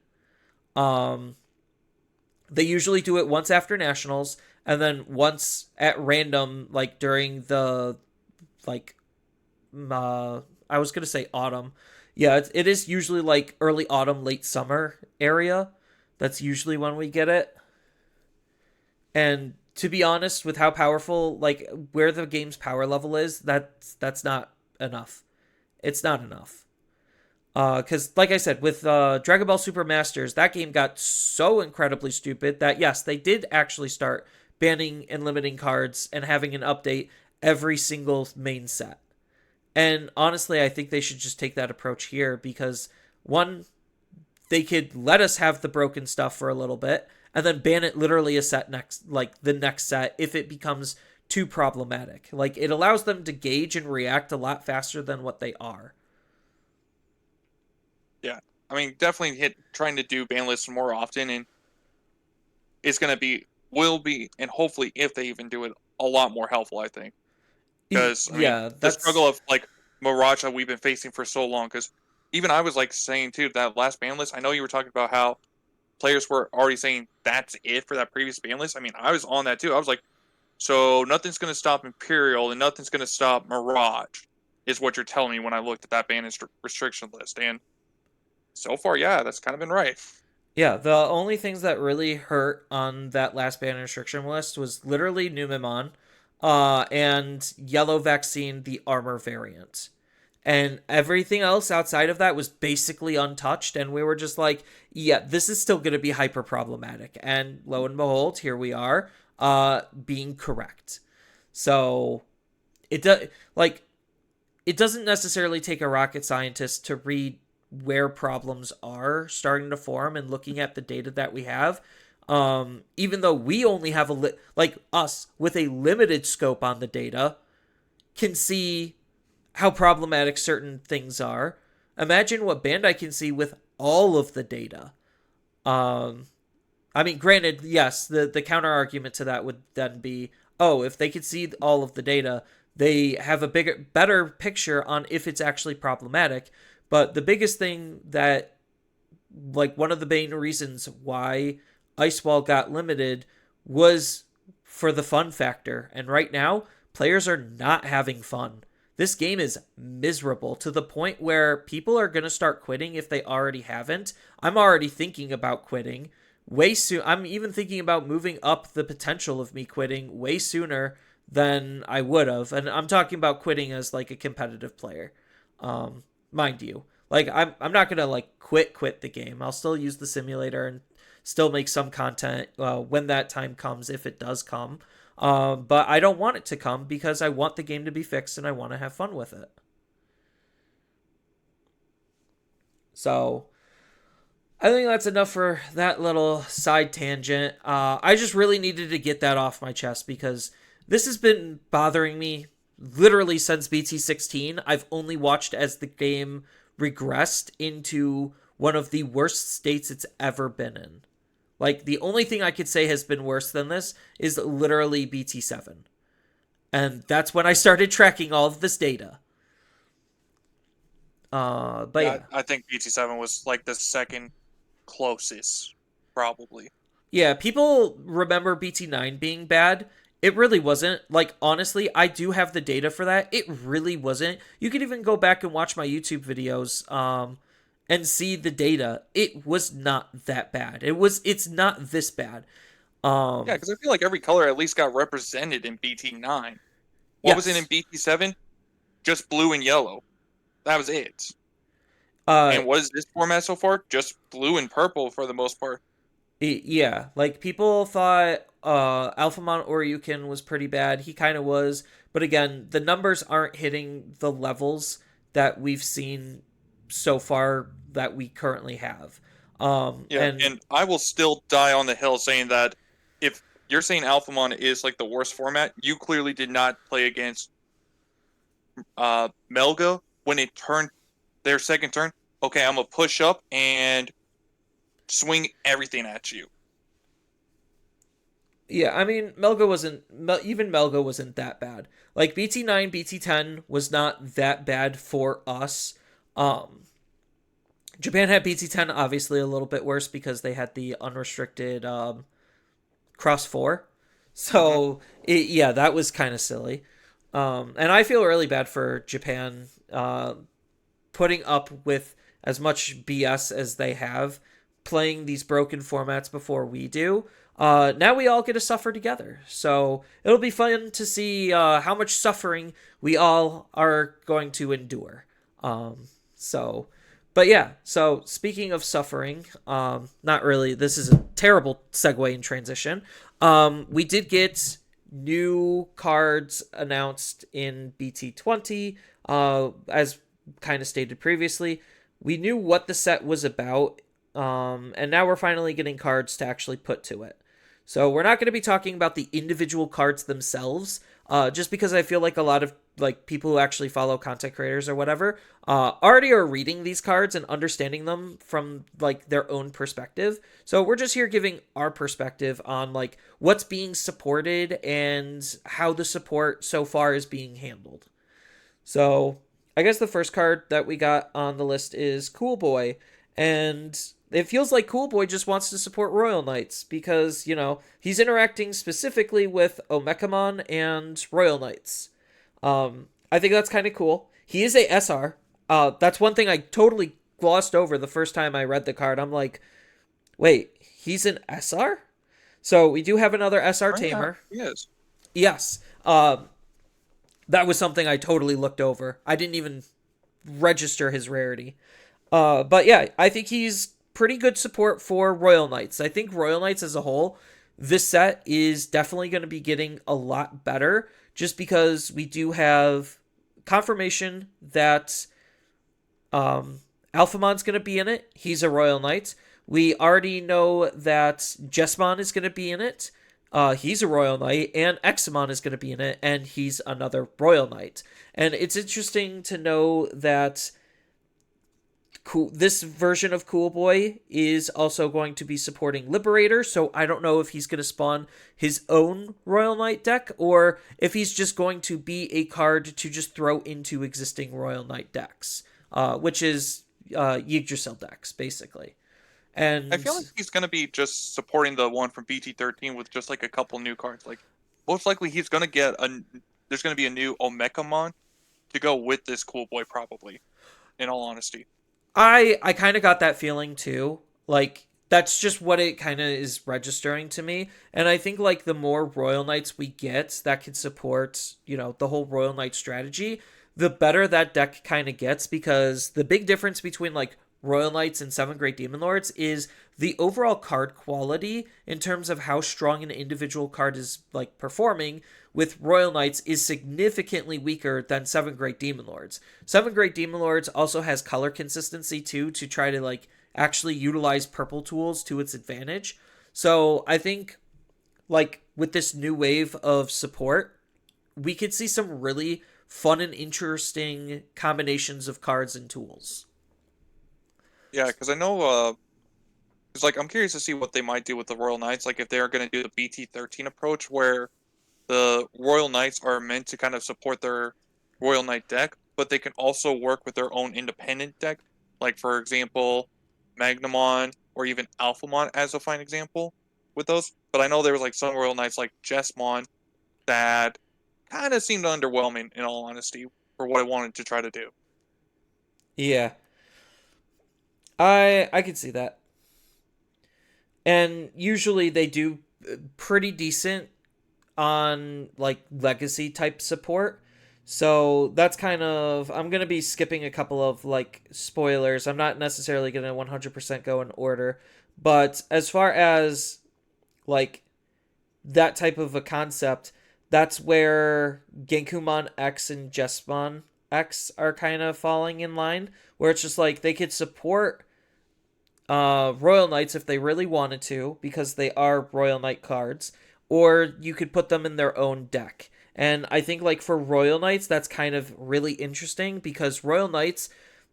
Um, they usually do it once after nationals and then once at random like during the like I was gonna say autumn. Yeah, it is usually like early autumn, late summer area. That's usually when we get it. And to be honest, with how powerful, like where the game's power level is, that's not enough. It's not enough. Because like I said, with Dragon Ball Super Masters, that game got so incredibly stupid that yes, they did actually start banning and limiting cards and having an update every single main set. And honestly, I think they should just take that approach here because one, they could let us have the broken stuff for a little bit and then ban it literally a set next, like the next set, if it becomes too problematic. Like it allows them to gauge and react a lot faster than what they are. Yeah, I mean, definitely hit trying to do ban lists more often, and it's gonna be will be, and hopefully, if they even do it, a lot more helpful. I think because I mean, Yeah, the struggle that's of like Mirage that we've been facing for so long. Because even I was like saying too that last ban list. I know you were talking about how players were already saying that's it for that previous ban list. I mean, I was on that too. I was like, so nothing's gonna stop Imperial and nothing's gonna stop Mirage, is what you're telling me when I looked at that ban restriction list. And so far, yeah, that's kind of been right. yeah. The only things that really hurt on that last ban restriction list was literally Numemon, and Yellow Vaccine, the armor variant. And everything else outside of that was basically untouched, and we were just like, yeah, this is still going to be hyper problematic. And lo and behold, here we are, being correct. So it does like it doesn't necessarily take a rocket scientist to read where problems are starting to form and looking at the data that we have. Even though we only have like us with a limited scope on the data can see how problematic certain things are. Imagine what Bandai can see with all of the data. Um, I mean, granted, yes, the counter argument to that would then be, oh, if they could see all of the data, they have a better picture on if it's actually problematic. But the biggest thing that, like, one of the main reasons why Ice Wall got limited was for the fun factor. And right now, players are not having fun. This game is miserable to the point where people are going to start quitting if they already haven't. I'm already thinking about quitting way soon. I'm even thinking about moving up the potential of me quitting way sooner than I would have. And I'm talking about quitting as like a competitive player. Mind you. Like I'm not going to like quit the game. I'll still use the simulator and still make some content when that time comes, if it does come. But I don't want it to come because I want the game to be fixed and I want to have fun with it. So I think that's enough for that little side tangent. I just really needed to get that off my chest because this has been bothering me literally since BT16. I've only watched as the game regressed into one of the worst states it's ever been in. Like, the only thing I could say has been worse than this is literally BT7. And that's when I started tracking all of this data. But Yeah, yeah. I think BT7 was like the second closest, probably. Yeah, people remember BT9 being bad. It really wasn't. Like, honestly, I do have the data for that. It really wasn't. You could even go back and watch my YouTube videos and see the data. It was not that bad. It's not this bad. Yeah, because I feel like every color at least got represented in BT9. What was it in Yes. BT7? Just blue and yellow. That was it. Uh And what is this format so far? Just blue and purple for the most part. Yeah, like people thought Alphamon Oryukin was pretty bad. He kind of was, but again, the numbers aren't hitting the levels that we've seen so far that we currently have. Yeah, And and I will still die on the hill saying that if you're saying Alphamon is like the worst format, you clearly did not play against Melga when it turned their second turn. Okay, I'm gonna push up and swing everything at you. yeah, I mean, even Melga wasn't that bad. Like BT9, BT10 was not that bad for us. Um, Japan had BT10 obviously a little bit worse because they had the unrestricted cross four. Mm-hmm. So yeah, that was kind of silly. And I feel really bad for Japan putting up with as much BS as they have, playing these broken formats before we do. Now we all get to suffer together. So it'll be fun to see how much suffering we all are going to endure. So, but yeah, so speaking of suffering, not really, this is a terrible segue and transition. We did get new cards announced in BT20. As kind of stated previously, we knew what the set was about, and now we're finally getting cards to actually put to it. So we're not going to be talking about the individual cards themselves, just because I feel like a lot of like people who actually follow content creators or whatever already are reading these cards and understanding them from like their own perspective. So we're just here giving our perspective on like what's being supported and how the support so far is being handled. So I guess the first card that we got on the list is Cool Boy. And it feels like Cool Boy just wants to support Royal Knights because, he's interacting specifically with Omekamon and Royal Knights. I think that's kind of cool. He is a SR. That's one thing I totally glossed over the first time I read the card. I'm like, wait, he's an SR? So we do have another SR Oh yeah, tamer. yes. Yes. That was something I totally looked over. I didn't even register his rarity. But yeah, I think he's pretty good support for Royal Knights. I think Royal Knights as a whole, this set is definitely going to be getting a lot better just because we do have confirmation that Alphamon's going to be in it. He's a Royal Knight. We already know that Jesmon is going to be in it. He's a Royal Knight, and Examon is going to be in it, and he's another Royal Knight. And it's interesting to know that this version of Cool Boy is also going to be supporting Liberator, so I don't know if he's going to spawn his own Royal Knight deck, or if he's just going to be a card to just throw into existing Royal Knight decks, which is Yggdrasil decks, basically. I And feel like he's gonna be just supporting the one from BT13 with just like a couple new cards. Like most likely he's gonna get a there's gonna be a new Omekamon to go with this Cool Boy probably. In all honesty. I kind of got that feeling too. Like that's just what it kind of is registering to me. And I think like the more Royal Knights we get that can support, the whole Royal Knight strategy, the better that deck kind of gets because the big difference between like Royal Knights and Seven Great Demon Lords is the overall card quality in terms of how strong an individual card is like performing with Royal Knights is significantly weaker than Seven Great Demon Lords. Seven Great Demon Lords also has color consistency too to try to like actually utilize purple tools to its advantage. So I think like with this new wave of support, we could see some really fun and interesting combinations of cards and tools. Yeah, because I know, because like I'm curious to see what they might do with the Royal Knights, like if they're going to do the BT13 approach, where the Royal Knights are meant to kind of support their Royal Knight deck, but they can also work with their own independent deck. Like for example, Magnamon or even Alphamon as a fine example with those. But I know there was like some Royal Knights like Jessmon that kind of seemed underwhelming in all honesty for what I wanted to try to do. Yeah, I can see that. And usually they do pretty decent on like legacy type support. So that's kind of, I'm going to be skipping a couple of like spoilers. I'm not necessarily going to 100% go in order, but as far as like that type of a concept, that's where Genkumon X and Jesmon X are kind of falling in line, where it's just like they could support Royal Knights if they really wanted to, because they are Royal Knight cards, or you could put them in their own deck. And I think like for Royal Knights, that's kind of really interesting because Royal Knights,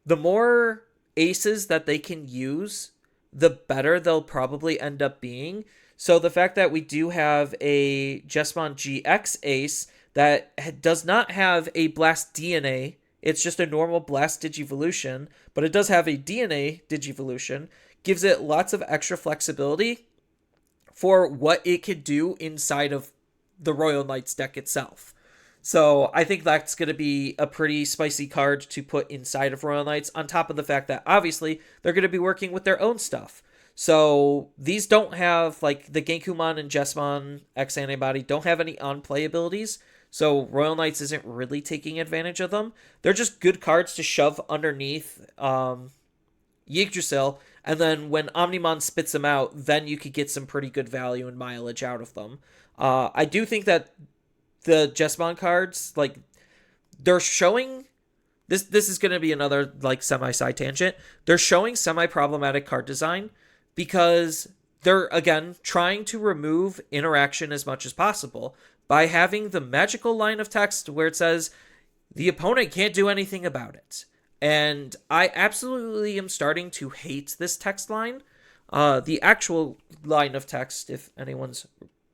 the more aces that they can use, the better they'll probably end up being. So the fact that we do have a Jesmon GX ace that does not have a Blast DNA, it's just a normal Blast Digivolution, but it does have a DNA Digivolution, gives it lots of extra flexibility for what it could do inside of the Royal Knights deck itself. So I think that's going to be a pretty spicy card to put inside of Royal Knights, on top of the fact that obviously they're going to be working with their own stuff. So these don't have, like, the Genkumon and Jesmon X Antibody don't have any on-play abilities, so Royal Knights isn't really taking advantage of them. They're just good cards to shove underneath Yggdrasil, and then when Omnimon spits them out, then you could get some pretty good value and mileage out of them. I do think that the Jesmon cards, like, they're showing this is going to be another like semi-side tangent. They're showing semi-problematic card design because they're again trying to remove interaction as much as possible by having the magical line of text where it says the opponent can't do anything about it. And I absolutely am starting to hate this text line. The actual line of text, if anyone's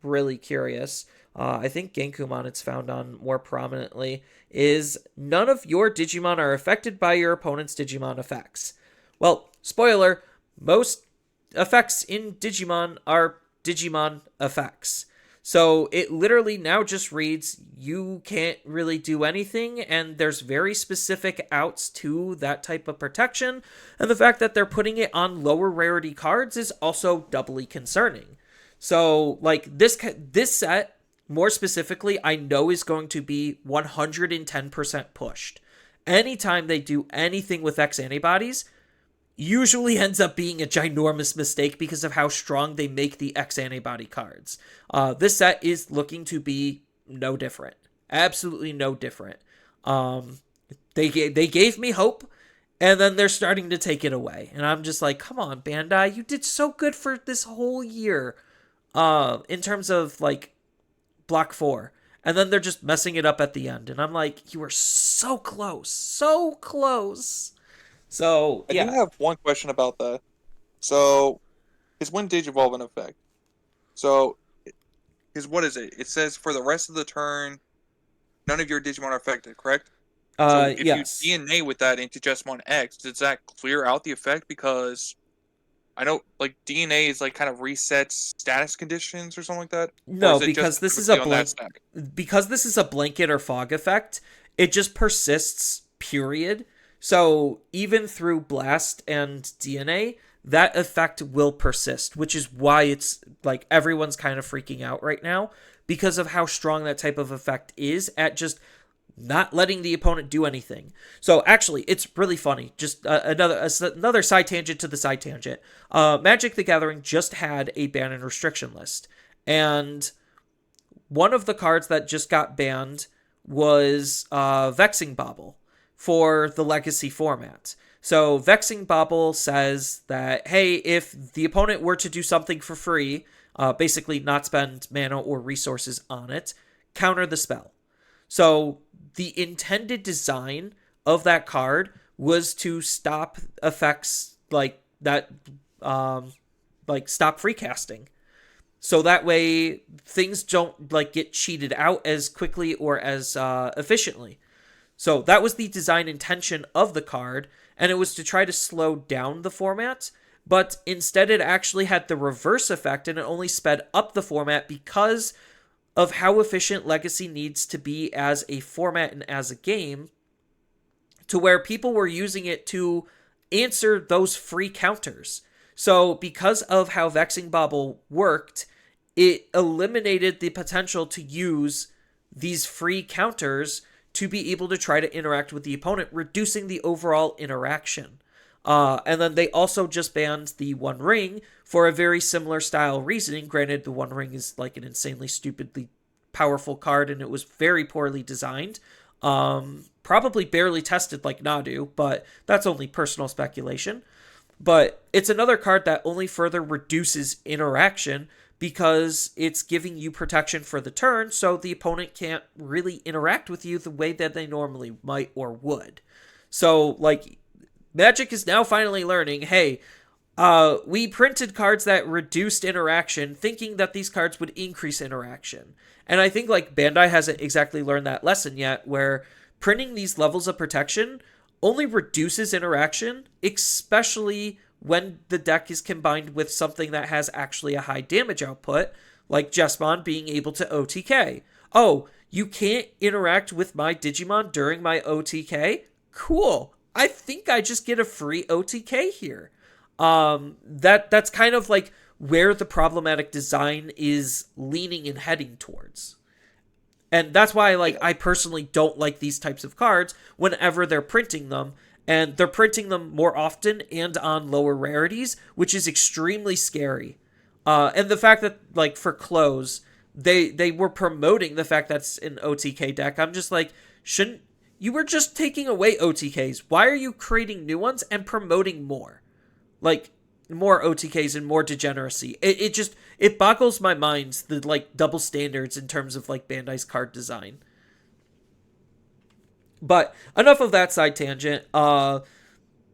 really curious, I think Genkumon it's found on more prominently, is none of your Digimon are affected by your opponent's Digimon effects. Well, spoiler, most effects in Digimon are Digimon effects. So it literally now just reads, you can't really do anything, and there's very specific outs to that type of protection, and the fact that they're putting it on lower rarity cards is also doubly concerning. So, like, this set, more specifically, I know is going to be 110% pushed. Anytime they do anything with X antibodies, usually ends up being a ginormous mistake because of how strong they make the X antibody cards. This set is looking to be no different. Absolutely no different. They gave me hope, and then they're starting to take it away. And I'm just like, come on, Bandai, you did so good for this whole year in terms of, like, Block 4. And then they're just messing it up at the end. And I'm like, you were so close. So close. So, I do yeah. have one question about that. So, is when Digivolve in effect? So, is what is it? It says for the rest of the turn, none of your Digimon are affected, correct? So, if you Yes. DNA with that into Jesmon X, does that clear out the effect? Because I know, like, DNA is like kind of resets status conditions or something like that, or No, is it just because this is a specifically on that blank stack? because this is a blanket or fog effect, it just persists, period. So even through blast and DNA, that effect will persist, which is why it's like everyone's kind of freaking out right now because of how strong that type of effect is at just not letting the opponent do anything. So actually, it's really funny. Just another side tangent to the side tangent. Magic the Gathering just had a ban and restriction list, and one of the cards that just got banned was Vexing Bobble for the Legacy format. So Vexing Bobble says that, hey, if the opponent were to do something for free, basically not spend mana or resources on it, counter the spell. So the intended design of that card was to stop effects that um, stop free casting. So that way things don't get cheated out as quickly or as efficiently. So that was the design intention of the card, and it was to try to slow down the format, but instead it actually had the reverse effect and it only sped up the format because of how efficient Legacy needs to be as a format and as a game, to where people were using it to answer those free counters. So, because of how Vexing Bauble worked, it eliminated the potential to use these free counters to be able to try to interact with the opponent, reducing the overall interaction. And then they also just banned the One Ring for a very similar style reasoning. Granted, the One Ring is like an insanely stupidly powerful card, and it was very poorly designed. Probably barely tested like Nadu, but that's only personal speculation. But it's another card that only further reduces interaction because it's giving you protection for the turn, so the opponent can't really interact with you the way that they normally might or would. So, Magic is now finally learning, hey, we printed cards that reduced interaction, thinking that these cards would increase interaction. And I think, Bandai hasn't exactly learned that lesson yet, where printing these levels of protection only reduces interaction, especially when the deck is combined with something that has actually a high damage output, like Jessamon being able to OTK. Oh, you can't interact with my Digimon during my OTK? Cool. I think I just get a free OTK here. That's kind of where the problematic design is leaning and heading towards. And that's why I personally don't like these types of cards whenever they're printing them. And they're printing them more often and on lower rarities, which is extremely scary. And the fact that, for Close, they were promoting the fact that's an OTK deck. I'm just shouldn't... You were just taking away OTKs. Why are you creating new ones and promoting more? More OTKs and more degeneracy. It boggles my mind, the double standards in terms of Bandai's card design. But enough of that side tangent.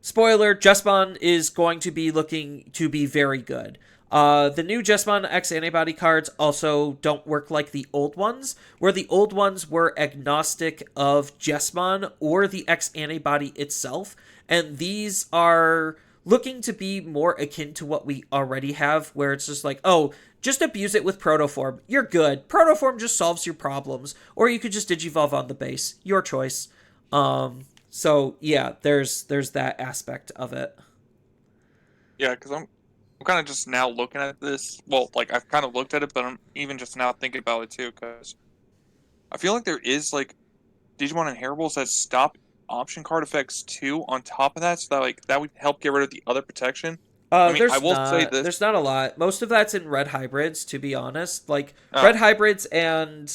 Spoiler, Jessamon is going to be looking to be very good. The new Jessamon X antibody cards also don't work like the old ones, where the old ones were agnostic of Jessamon or the X antibody itself, and these are looking to be more akin to what we already have, where it's just just abuse it with Protoform. You're good. Protoform just solves your problems. Or you could just Digivolve on the base. Your choice. So, yeah, there's that aspect of it. Yeah, because I'm kind of just now looking at this. Well, I've kind of looked at it, but I'm even just now thinking about it, too, because I feel like there is, Digimon Inheribles that stop option card effects too on top of that, so that that would help get rid of the other protection. I will say this. There's not a lot. Most of that's in red hybrids, to be honest. Red hybrids and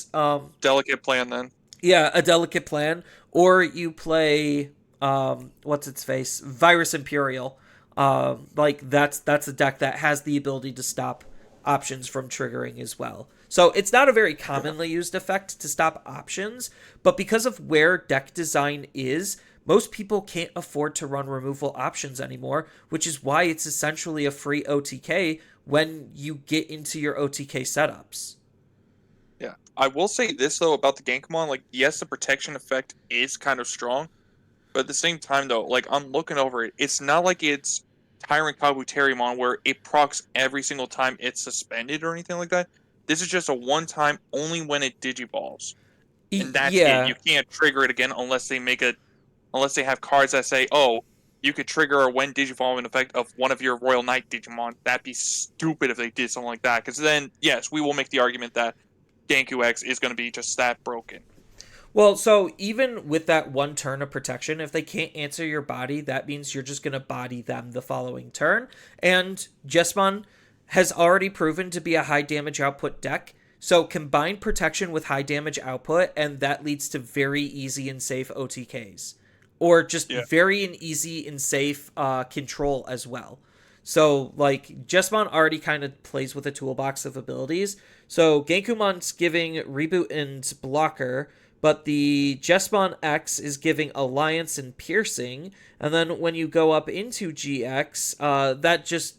delicate plan then. Yeah, a delicate plan. Or you play what's its face? Virus Imperial. That's a deck that has the ability to stop options from triggering as well. So it's not a very commonly used effect to stop options, but because of where deck design is, most people can't afford to run removal options anymore, which is why it's essentially a free OTK when you get into your OTK setups. Yeah. I will say this, though, about the Genkamon. Yes, the protection effect is kind of strong, but at the same time, though, I'm looking over it. It's not like it's Tyrant Kabuterimon where it procs every single time it's suspended or anything like that. This is just a one-time, only when it digivolves, and that's it. You can't trigger it again unless they have cards that say, "Oh, you could trigger a when digivolving effect of one of your Royal Knight Digimon." That'd be stupid if they did something like that. Because then, yes, we will make the argument that Genku X is going to be just that broken. Well, so even with that one turn of protection, if they can't answer your body, that means you're just going to body them the following turn. And Jessamon has already proven to be a high damage output deck. So combine protection with high damage output, and that leads to very easy and safe OTKs. Or just very and easy and safe control as well. So, Jessamon already kind of plays with a toolbox of abilities. So, Genkumon's giving Reboot and Blocker, but the Jesmon X is giving Alliance and Piercing, and then when you go up into GX,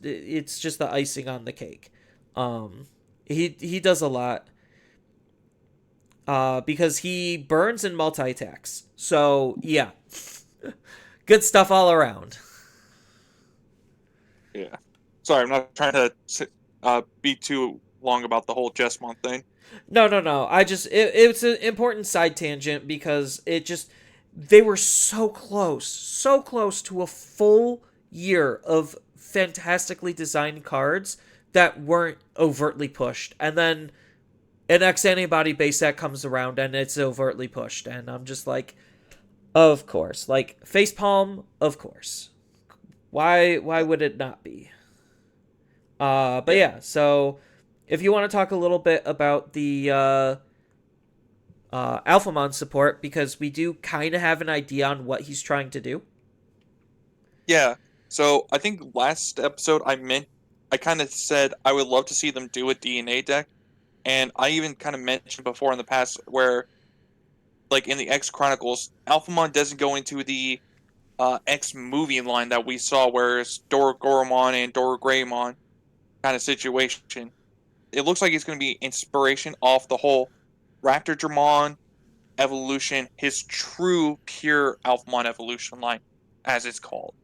it's just the icing on the cake. Um, he does a lot because he burns and multi attacks. So yeah, good stuff all around. Yeah. Sorry, I'm not trying to be too long about the whole Jesmon thing. No, no, no. It's an important side tangent because it just they were so close to a full year of fantastically designed cards that weren't overtly pushed, and then an X antibody base set comes around and it's overtly pushed, and I'm just like, of course, like facepalm, of course. Why would it not be? But Yeah. yeah, so if you want to talk a little bit about the Alphamon support, because we do kind of have an idea on what he's trying to do. Yeah. So I think last episode I kind of said I would love to see them do a DNA deck, and I even kind of mentioned before in the past where like in the X Chronicles, Alphamon doesn't go into the X movie line that we saw, where it's Doragoromon and Doragreymon kind of situation. It looks like it's going to be inspiration off the whole Raptor evolution, his true pure Alphamon evolution line, as it's called.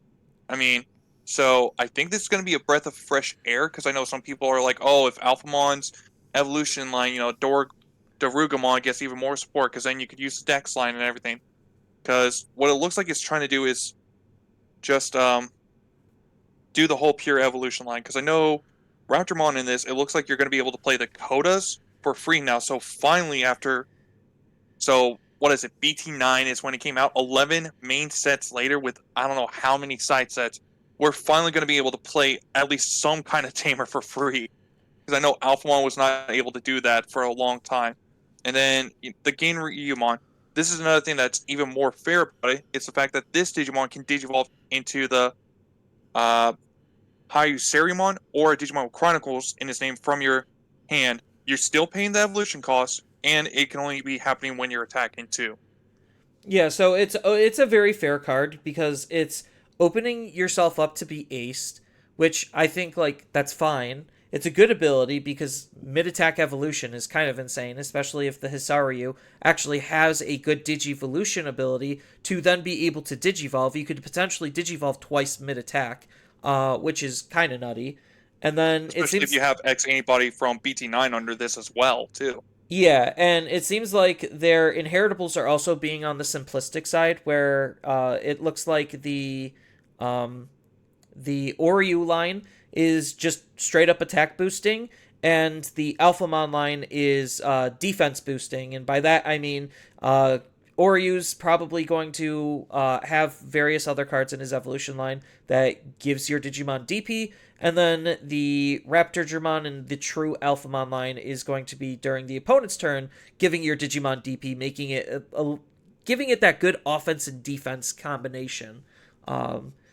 I mean, so I think this is going to be a breath of fresh air because I know some people are like, oh, if Alphamon's evolution line, Darugamon gets even more support because then you could use the Dex line and everything. Because what it looks like it's trying to do is just do the whole pure evolution line. Because I know Raptormon in this, it looks like you're going to be able to play the Kodas for free now. So finally, what is it? BT9 is when it came out. 11 main sets later, with I don't know how many side sets, we're finally going to be able to play at least some kind of tamer for free. Because I know Alphamon was not able to do that for a long time. And then the Genryumon. This is another thing that's even more fair about it. It's the fact that this Digimon can Digivolve into the uh, Hyusariumon or a Digimon Chronicles in its name from your hand. You're still paying the evolution cost, and it can only be happening when you're attacking too. Yeah, so it's a very fair card because it's opening yourself up to be aced, which I think like that's fine. It's a good ability because mid attack evolution is kind of insane, especially if the Hisaryu actually has a good Digivolution ability to then be able to Digivolve. You could potentially Digivolve twice mid attack, which is kind of nutty. And then it Especially if seems you have X anybody from BT9 under this as well, too. Yeah, and it seems like their inheritables are also being on the simplistic side, where it looks like um, the Oryu line is just straight up attack boosting, and the Alphamon line is defense boosting, and by that I mean Oryu's probably going to have various other cards in his evolution line that gives your Digimon DP, and then the Raptorgermon and the true Alphamon line is going to be during the opponent's turn, giving your Digimon DP, making it giving it that good offense and defense combination.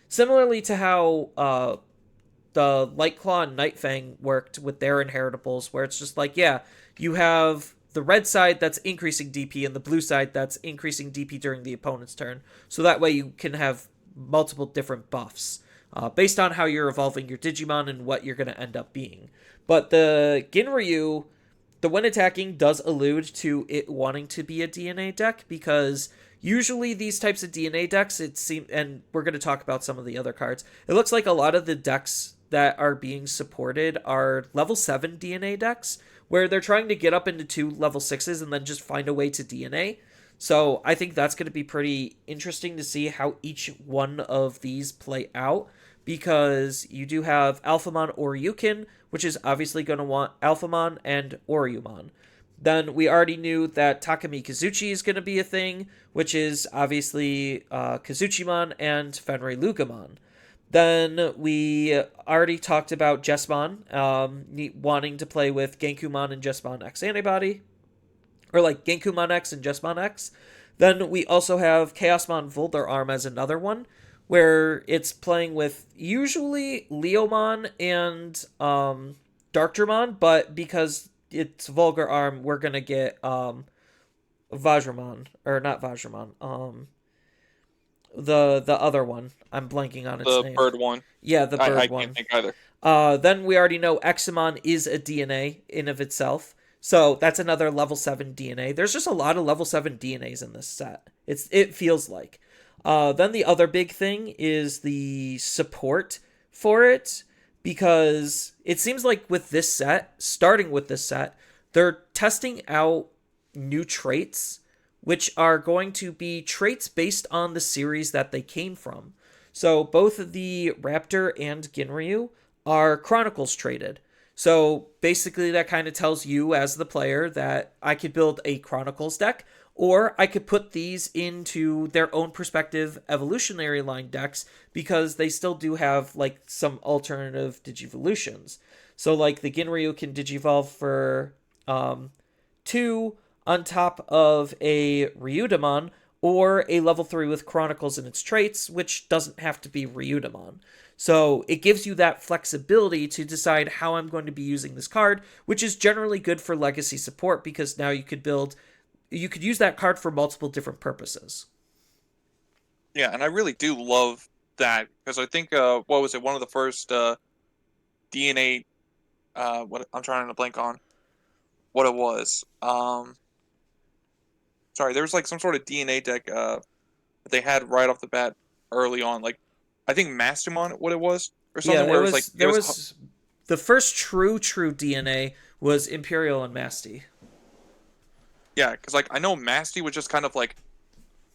Similarly to how the Light Claw and Night Fang worked with their inheritables, where it's just like, yeah, you have the red side that's increasing DP and the blue side that's increasing DP during the opponent's turn. So that way you can have multiple different buffs based on how you're evolving your Digimon and what you're going to end up being. But the Ginryu, the when attacking does allude to it wanting to be a DNA deck because usually these types of DNA decks, it seems, and we're going to talk about some of the other cards, it looks like a lot of the decks that are being supported are level 7 DNA decks where they're trying to get up into 2 level 6s and then just find a way to DNA. So I think that's going to be pretty interesting to see how each one of these play out because you do have Alphamon or Yukin, which is obviously going to want Alphamon and Oryumon. Then we already knew that Takami Kazuchi is going to be a thing, which is obviously Kazuchimon and Fenrei Lugamon. Then we already talked about Jesmon wanting to play with Genkumon and Jesmon X antibody, or like Genkumon X and Jesmon X. Then we also have Chaosmon Volder Arm as another one, where it's playing with usually Leomon and Darkdramon, but because it's Vulgar Arm, we're gonna get Vajramon, or not Vajramon. The other one. I'm blanking on its The name. bird one. Yeah, the bird I can't one. think either. Then we already know Examon is a DNA in of itself. So that's another level 7 DNA. There's just a lot of level 7 DNAs in this set. It feels like. Then the other big thing is the support for it, because it seems like with this set, starting with this set, they're testing out new traits, which are going to be traits based on the series that they came from. So both of the Raptor and Ginryu are Chronicles traded. So basically, that kind of tells you as the player that I could build a Chronicles deck, or I could put these into their own perspective evolutionary line decks, because they still do have like some alternative Digivolutions. So like the Ginryu can Digivolve for 2 on top of a Ryudamon, or a level 3 with Chronicles in its traits, which doesn't have to be Ryudamon. So it gives you that flexibility to decide how I'm going to be using this card, which is generally good for legacy support, because now you could use that card for multiple different purposes. Yeah, and I really do love that because I think what was it? One of the first DNA. What I'm trying to blank on what it was. Sorry, there was like some sort of DNA deck that they had right off the bat early on. Like I think Mastermon, what it was, or Yeah, something where it was like it there was. was the first true DNA was Imperial and Masty. Yeah, because like I know Masty was just kind of like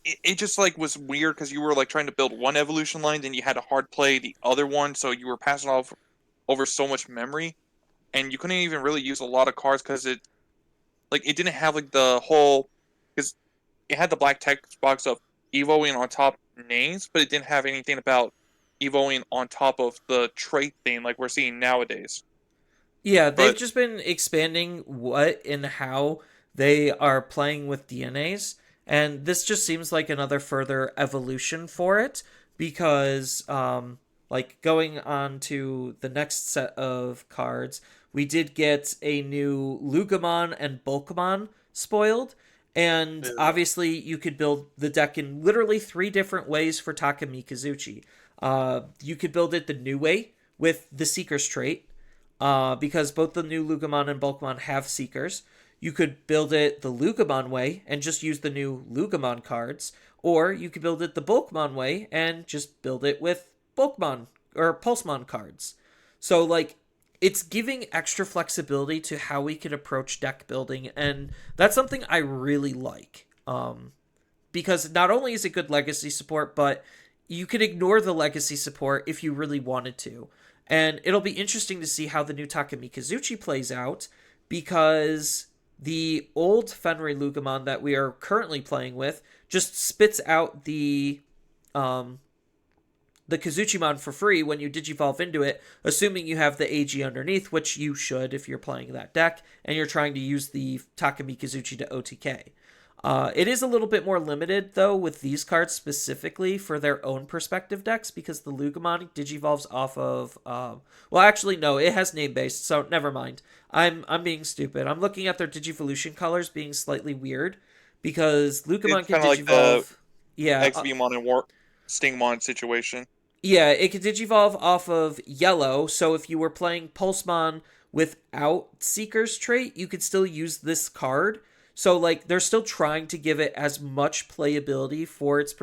it just like was weird because you were like trying to build one evolution line, then you had to hard play the other one, so you were passing off over so much memory, and you couldn't even really use a lot of cards because it didn't have like the whole because it had the black text box of evoing on top names, but it didn't have anything about evoing on top of the trait thing like we're seeing nowadays. Yeah, they've But just been expanding what and how they are playing with DNAs, and this just seems like another further evolution for it, because like going on to the next set of cards, we did get a new Lugamon and Bulkamon spoiled, and obviously you could build the deck in literally 3 different ways for Taka Mikazuchi. You could build it the new way with the Seeker's trait, because both the new Lugamon and Bulkamon have Seekers. You could build it the Lugamon way and just use the new Lugamon cards, or you could build it the Bulkmon way and just build it with Bulkmon or Pulsemon cards. So, like, it's giving extra flexibility to how we could approach deck building, and that's something I really like. Because not only is it good legacy support, but you could ignore the legacy support if you really wanted to. And it'll be interesting to see how the new Takamikazuchi plays out, because the old Fenrir Lugamon that we are currently playing with just spits out the Kazuchimon for free when you digivolve into it, assuming you have the AG underneath, which you should if you're playing that deck and you're trying to use the Takamikazuchi to OTK. It is a little bit more limited, though, with these cards specifically for their own perspective decks, because the Lugamon digivolves off of... well, actually, no, it has name-based, so never mind. I'm being stupid. I'm looking at their Digivolution colors being slightly weird, because Lugamon it's can kind of like the digivolve... Yeah, XVmon and War Stingmon situation. yeah, it can digivolve off of yellow, so if you were playing Pulsemon without Seeker's trait, you could still use this card. So like they're still trying to give it as much playability for its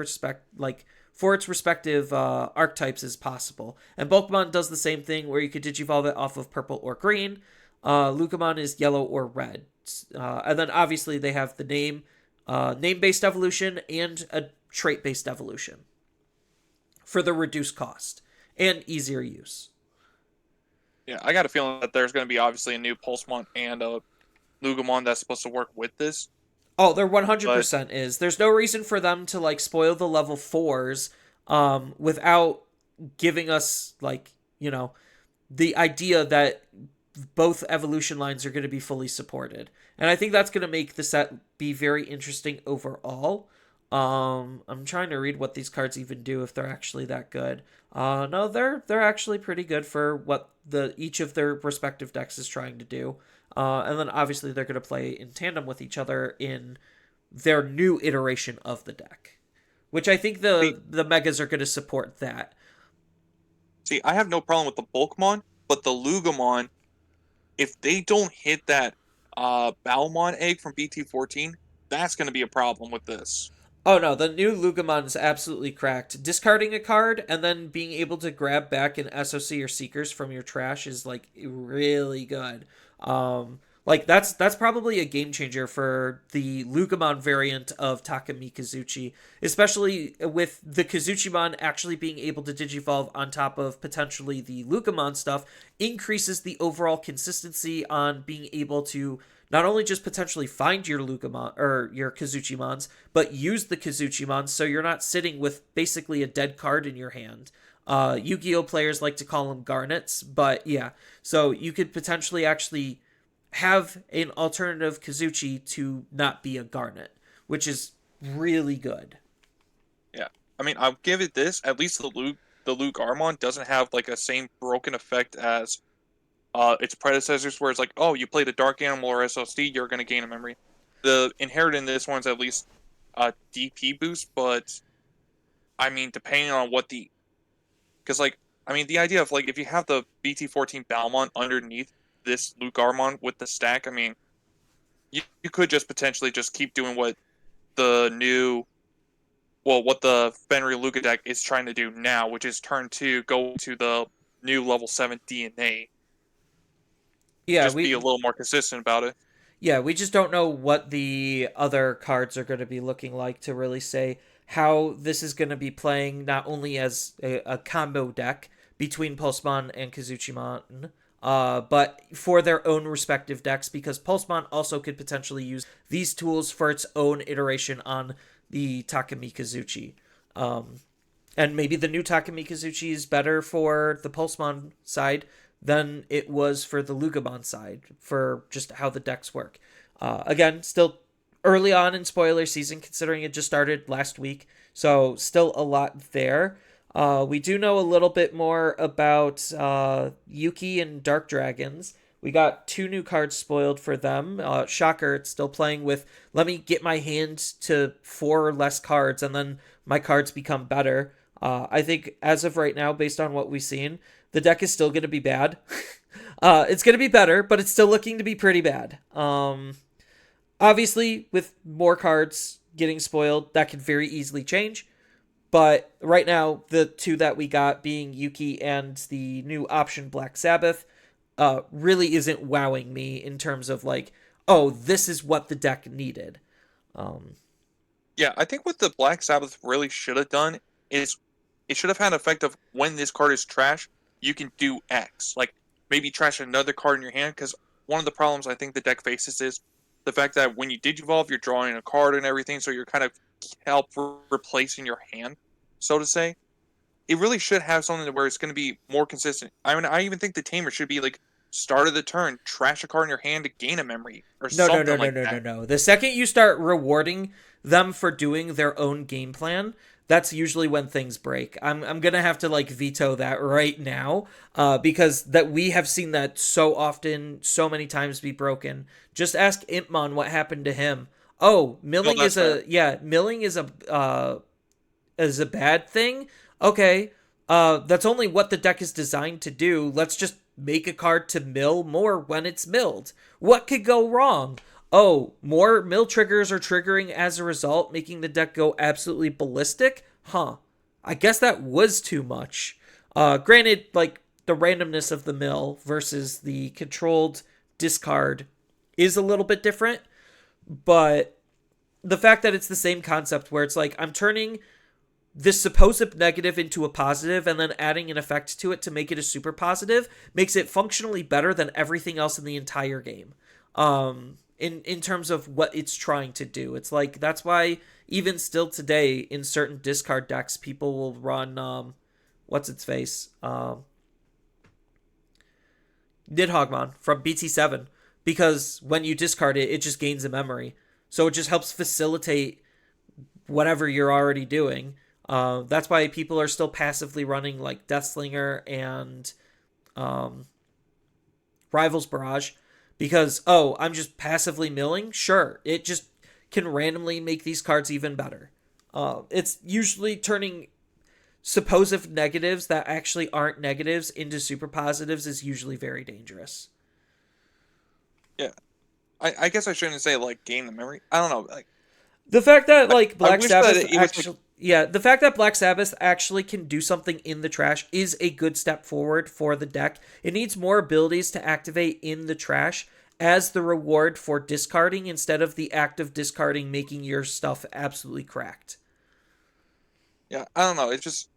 for its respective archetypes as possible. And Bulkmon does the same thing, where you could digivolve it off of purple or green. Lucamon is yellow or red. And then obviously they have the name-based evolution and a trait-based evolution for the reduced cost and easier use. Yeah, I got a feeling that there's going to be obviously a new Pulsemon and a Lugamon that's supposed to work with this. Oh, there But 100% is. There's no reason for them to like spoil the level 4s without giving us like, the idea that both evolution lines are going to be fully supported. And I think that's going to make the set be very interesting overall. I'm trying to read what these cards even do, if they're actually that good. No, they're actually pretty good for what the each of their respective decks is trying to do. And then obviously they're going to play in tandem with each other in their new iteration of the deck, which I think See, the megas are going to support that. see, I have no problem with the Bulkmon, but the Lugamon, if they don't hit that Balmon egg from BT14, that's going to be a problem with this. Oh no, the new Lugamon is absolutely cracked. Discarding a card and then being able to grab back an SOC or Seekers from your trash is like really good. Like that's probably a game changer for the Lugamon variant of Takami Kazuchi, especially with the Kazuchimon actually being able to digivolve on top of potentially the Lugamon stuff, increases the overall consistency on being able to not only just potentially find your Lugamon or your Kazuchimons, but use the Kazuchimons so you're not sitting with basically a dead card in your hand. Yu-Gi-Oh players like to call them garnets, but yeah, so you could potentially actually have an alternative Kazuchi to not be a garnet, which is really good. Yeah. I mean, I'll give it this. At least the Luke Armon doesn't have like a same broken effect as its predecessors, where it's like, oh, you played a dark animal or SLC, you're gonna gain a memory. The inherit in this one's at least a DP boost, but I mean, depending on what the because like I mean the idea of like if you have the BT14 Balmont underneath this Luke Armon with the stack, I mean you could just potentially just keep doing what the new what the Fenrir Luca deck is trying to do now, which is turn two, go to the new level 7 DNA. Yeah, Just be a we little more consistent about it. yeah, we just don't know what the other cards are going to be looking like to really say how this is going to be playing not only as a combo deck between Pulsemon and Kazuchimon, but for their own respective decks, because Pulsemon also could potentially use these tools for its own iteration on the Takami Kazuchi. Um, and maybe the new Takami Kazuchi is better for the Pulsemon side than it was for the Lugamon side for just how the decks work. Again, still early on in spoiler season, considering it just started last week, so still a lot there. We do know a little bit more about Yuki and Dark Dragons. We got two new cards spoiled for them. Shocker, it's still playing with let me get my hand to four or less cards and then my cards become better. I think as of right now, based on what we've seen, the deck is still going to be bad. It's going to be better, but it's still looking to be pretty bad. Obviously, with more cards getting spoiled, that could very easily change. But right now, the two that we got being Yuki and the new option Black Sabbath really isn't wowing me in terms of like, oh, this is what the deck needed. Um, Yeah, I think what the Black Sabbath really should have done is it should have had an effect of when this card is trash, you can do X. Like maybe trash another card in your hand, because one of the problems I think the deck faces is the fact that when you digivolve, you're drawing a card and everything, so you're kind of replacing your hand, so to say. It really should have something where it's going to be more consistent. I mean, I even think the tamer should be like start of the turn, trash a card in your hand to gain a memory or No, no, no, something no, like no, no, that. no. The second you start rewarding them for doing their own game plan, that's usually when things break. I'm gonna have to like veto that right now, because that we have seen that so often, so many times be broken. Just ask Impmon what happened to him. Oh, No, milling that's is fair. milling is a bad thing. Okay, that's only what the deck is designed to do. Let's just make a card to mill more when it's milled. What could go wrong? Oh, more mill triggers are triggering as a result, making the deck go absolutely ballistic? Huh. I guess that was too much. Granted, like, the randomness of the mill versus the controlled discard is a little bit different, but the fact that it's the same concept where it's like, I'm turning this supposed negative into a positive and then adding an effect to it to make it a super positive makes it functionally better than everything else in the entire game. In terms of what it's trying to do. It's like that's why even still today in certain discard decks people will run what's its face? Nidhoggmon from BT7 because when you discard it it just gains a memory. So it just helps facilitate whatever you're already doing. That's why people are still passively running like Deathslinger and um, Rivals Barrage because, oh, I'm just passively milling? Sure. It just can randomly make these cards even better. It's usually turning supposed negatives that actually aren't negatives into super positives is usually very dangerous. Yeah, I guess I shouldn't say like gain the memory. I don't know. Like The fact that like I Black wish that Sabbath it was like actually, yeah, the fact that Black Sabbath actually can do something in the trash is a good step forward for the deck. It needs more abilities to activate in the trash as the reward for discarding instead of the act of discarding making your stuff absolutely cracked. yeah. I don't know. It's just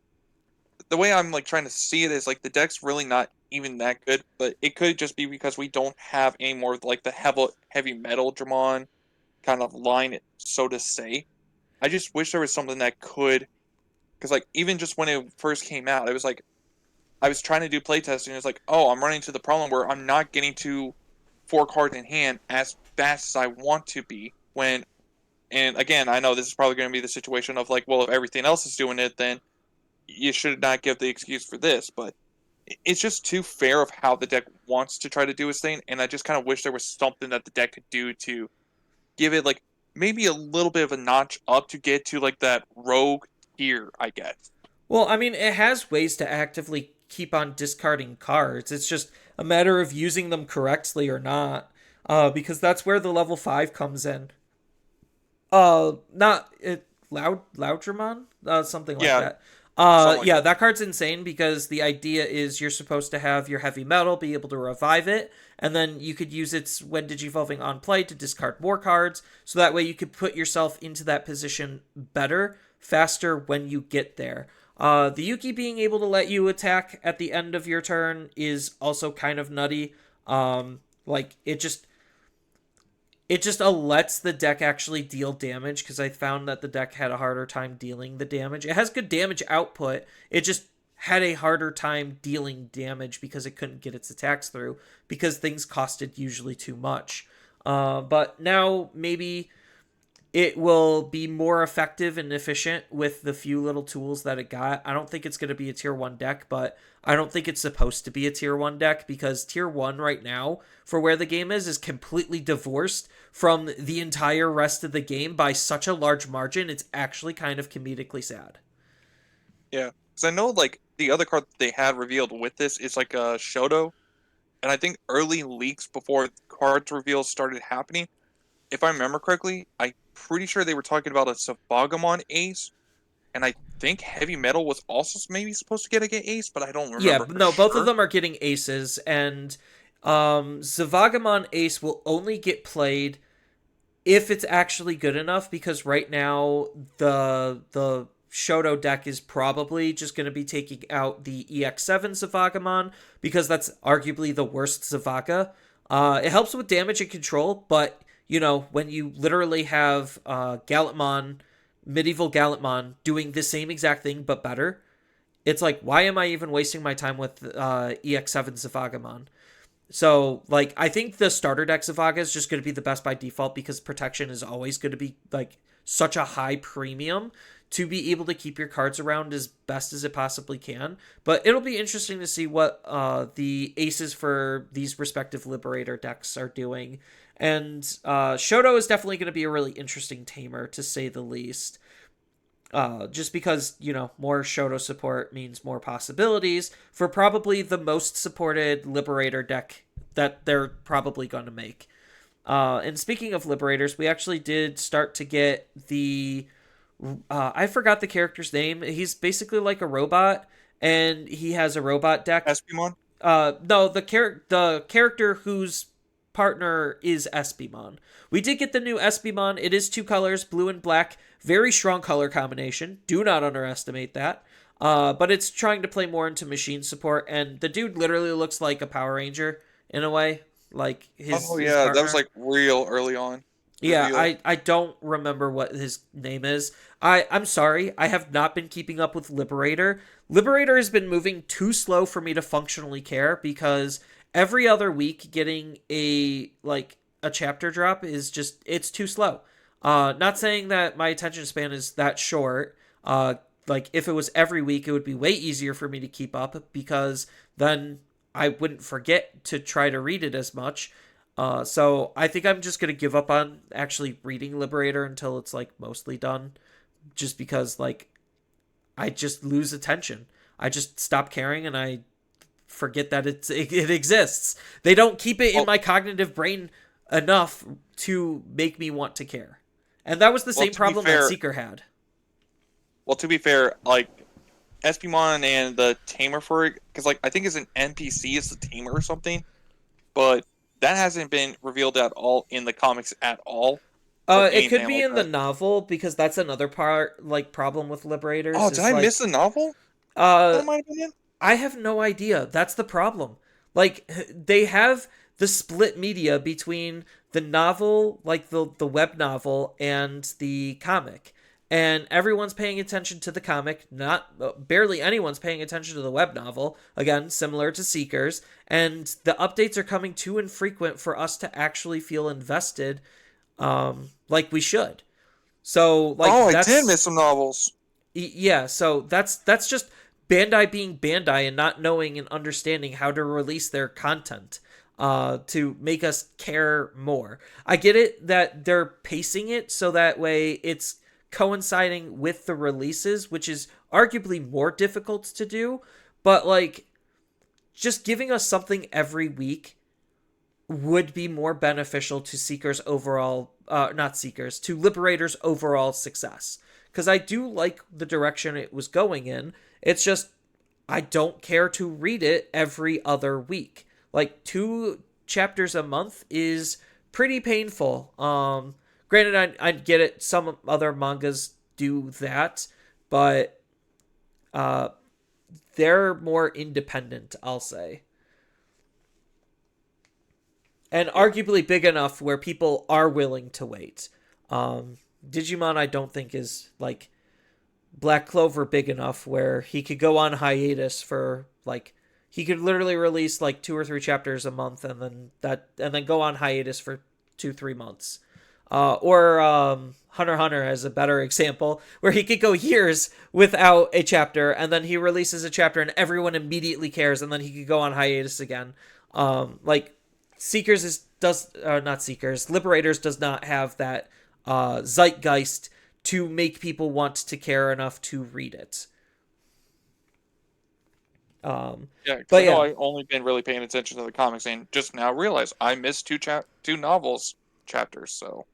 the way I'm like trying to see it is like the deck's really not even that good, but it could just be because we don't have any more of, like the heavy metal Dramon kind of line, so to say. I just wish there was something that could, because like even just when it first came out, it was like I was trying to do playtesting. It's like, oh, I'm running into the problem where I'm not getting to 4 cards in hand as fast as I want to be. And again, I know this is probably going to be the situation of like, well, if everything else is doing it, then you should not give the excuse for this. But it's just too fair of how the deck wants to try to do its thing, and I just kind of wish there was something that the deck could do to give it like maybe a little bit of a notch up to get to like that rogue tier, I guess. Well, I mean, it has ways to actively keep on discarding cards. It's just a matter of using them correctly or not. Because that's where the level 5 comes in. Not it Loudramon, something like Yeah, that. something like Yeah, that. that card's insane because the idea is you're supposed to have your heavy metal be able to revive it, and then you could use its when digivolving on play to discard more cards, so that way you could put yourself into that position better, faster when you get there. The Yuki being able to let you attack at the end of your turn is also kind of nutty. Like it just lets the deck actually deal damage because I found that the deck had a harder time dealing the damage. It has good damage output. It just had a harder time dealing damage because it couldn't get its attacks through because things costed usually too much. But now maybe it will be more effective and efficient with the few little tools that it got. I don't think it's going to be a tier 1 deck, but I don't think it's supposed to be a tier 1 deck because tier 1 right now, for where the game is completely divorced from the entire rest of the game by such a large margin. It's actually kind of comedically sad. Yeah, because I know like the other card that they had revealed with this is like a Shoto, and I think early leaks before cards reveals started happening, if I remember correctly, I'm pretty sure they were talking about a Savagamon Ace, and I think Heavy Metal was also maybe supposed to get Ace, but I don't Yeah, remember for no, both of sure. them are getting aces, and Zavagamon Ace will only get played if it's actually good enough because right now the Shoto deck is probably just going to be taking out the EX7 Zavagamon because that's arguably the worst Zavaga. It helps with damage and control, but when you literally have Gallantmon, medieval Gallantmon doing the same exact thing but better, it's like why am I even wasting my time with EX7 Zavagamon? So, like, I think the starter deck Zavaga is just going to be the best by default because protection is always going to be, like, such a high premium to be able to keep your cards around as best as it possibly can. But it'll be interesting to see what the aces for these respective Liberator decks are doing. And Shoto is definitely going to be a really interesting tamer, to say the least. Just because, more Shoto support means more possibilities for probably the most supported Liberator deck that they're probably going to make. And speaking of Liberators, we actually did start to get the. I forgot the character's name. He's basically like a robot, and he has a robot deck. Espimon? No, the character whose partner is Espimon. We did get the new Espimon. It is 2 colors, blue and black. Very strong color combination. Do not underestimate that. But it's trying to play more into machine support, and the dude literally looks like a Power Ranger in a way, like his Oh his yeah, that was partner. like real early on Yeah, reveal. I don't remember what his name is. I'm sorry, I have not been keeping up with Liberator. Liberator has been moving too slow for me to functionally care because every other week getting a chapter drop is just it's too slow. Not saying that my attention span is that short. Like if it was every week it would be way easier for me to keep up because then I wouldn't forget to try to read it as much. So I think I'm just gonna give up on actually reading Liberator until it's like mostly done, just because like I just lose attention. I just stop caring and I forget that it exists. They don't keep it in Well, my cognitive brain enough to make me want to care. And that was the well, same problem that Seeker had. to be fair, like Espimon and the tamer for it, because like I think it's an NPC, it's the tamer or something, but that hasn't been revealed at all in the comics at all, or It could anything be like in the that. novel because that's another part like problem with Liberators Oh, did is I miss like the novel? uh That might have been it. I have no idea. That's the problem. Like they have the split media between the novel, like the web novel and the comic. And everyone's paying attention to the comic, not barely anyone's paying attention to the web novel. Again, similar to Seekers, and the updates are coming too infrequent for us to actually feel invested like we should. So Oh, like I did that's miss some novels. yeah, so that's just Bandai being Bandai and not knowing and understanding how to release their content to make us care more. I get it that they're pacing it so that way it's coinciding with the releases, which is arguably more difficult to do, but like just giving us something every week would be more beneficial to Seeker's overall, not Seeker's, to Liberator's overall success. Because I do like the direction it was going in. It's just, I don't care to read it every other week. Like, 2 chapters a month is pretty painful. Granted, I get it, some other mangas do that, but they're more independent, I'll say. And Yeah. arguably big enough where people are willing to wait. Um, Digimon, I don't think is like Black Clover big enough where he could go on hiatus for like he could literally release like 2 or 3 chapters a month and then go on hiatus for 2 3 months. Or Hunter x Hunter has a better example where he could go years without a chapter and then he releases a chapter and everyone immediately cares and then he could go on hiatus again. Like Seekers is does not Seekers Liberators does not have that zeitgeist to make people want to care enough to read it. Um, Yeah, because but I know yeah, I've only been really paying attention to the comics and just now realized I missed two novels chapters. So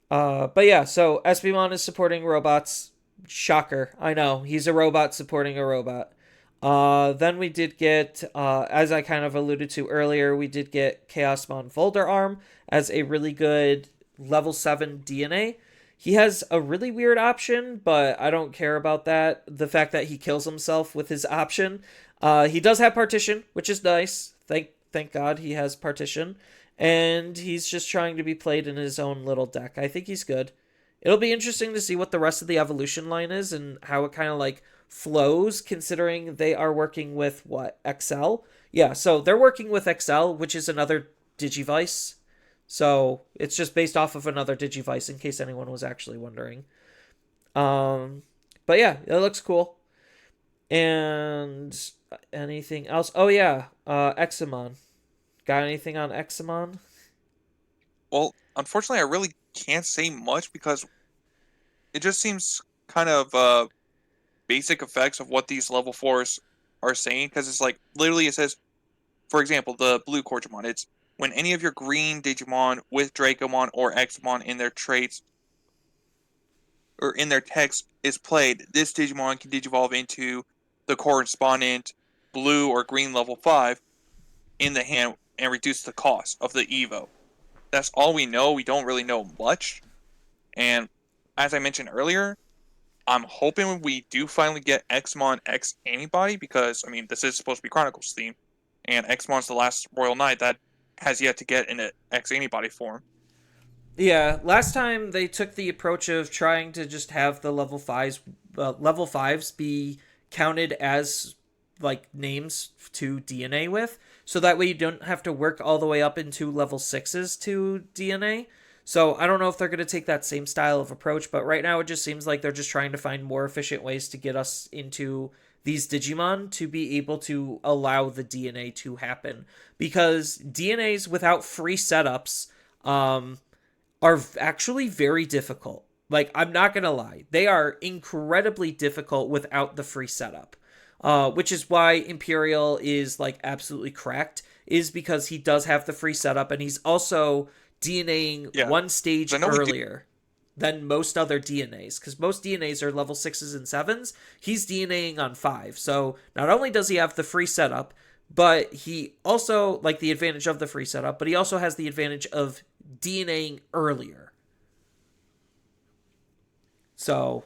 but yeah. So Espimon is supporting robots. Shocker, I know he's a robot supporting a robot. Then we did get, as I kind of alluded to earlier, we did get Chaosmon Folder Arm as a really good level 7 DNA. He has a really weird option, but I don't care about that. The fact that he kills himself with his option. He does have partition, which is nice. Thank God he has partition. And he's just trying to be played in his own little deck. I think he's good. It'll be interesting to see what the rest of the evolution line is and how it kind of like flows, considering they are working with what, XL? Yeah, so they're working with XL, which is another Digivice. So it's just based off of another Digivice in case anyone was actually wondering. Um but yeah, it looks cool. And anything else? Oh yeah, Examon. Got anything on Examon? well, unfortunately, I really can't say much because it just seems kind of basic effects of what these level fours are saying. Because it's like literally it says, for example, the blue Corgimon. It's when any of your green Digimon with Dracomon or Examon in their traits or in their text is played, this Digimon can Digivolve into the correspondent blue or green level 5 in the hand and reduce the cost of the Evo. That's all we know. We don't really know much. And as I mentioned earlier, I'm hoping we do finally get Xmon X Antibody because, I mean, this is supposed to be Chronicles theme. And Xmon's the last Royal Knight that has yet to get in an X Antibody form. Yeah, last time they took the approach of trying to just have the level fives be counted as like names to DNA with, so that way you don't have to work all the way up into level sixes to DNA. So I don't know if they're going to take that same style of approach, but right now it just seems like they're just trying to find more efficient ways to get us into these Digimon to be able to allow the DNA to happen. Because DNAs without free setups are actually very difficult. Like, I'm not going to lie. They are incredibly difficult without the free setup. Which is why Imperial is, like, absolutely cracked, is because he does have the free setup, and he's also DNAing one stage earlier than most other DNAs, because most DNAs are level 6s and 7s. He's DNAing on 5. So not only does he have the free setup, but he also, like, the advantage of the free setup, but he also has the advantage of DNAing earlier. So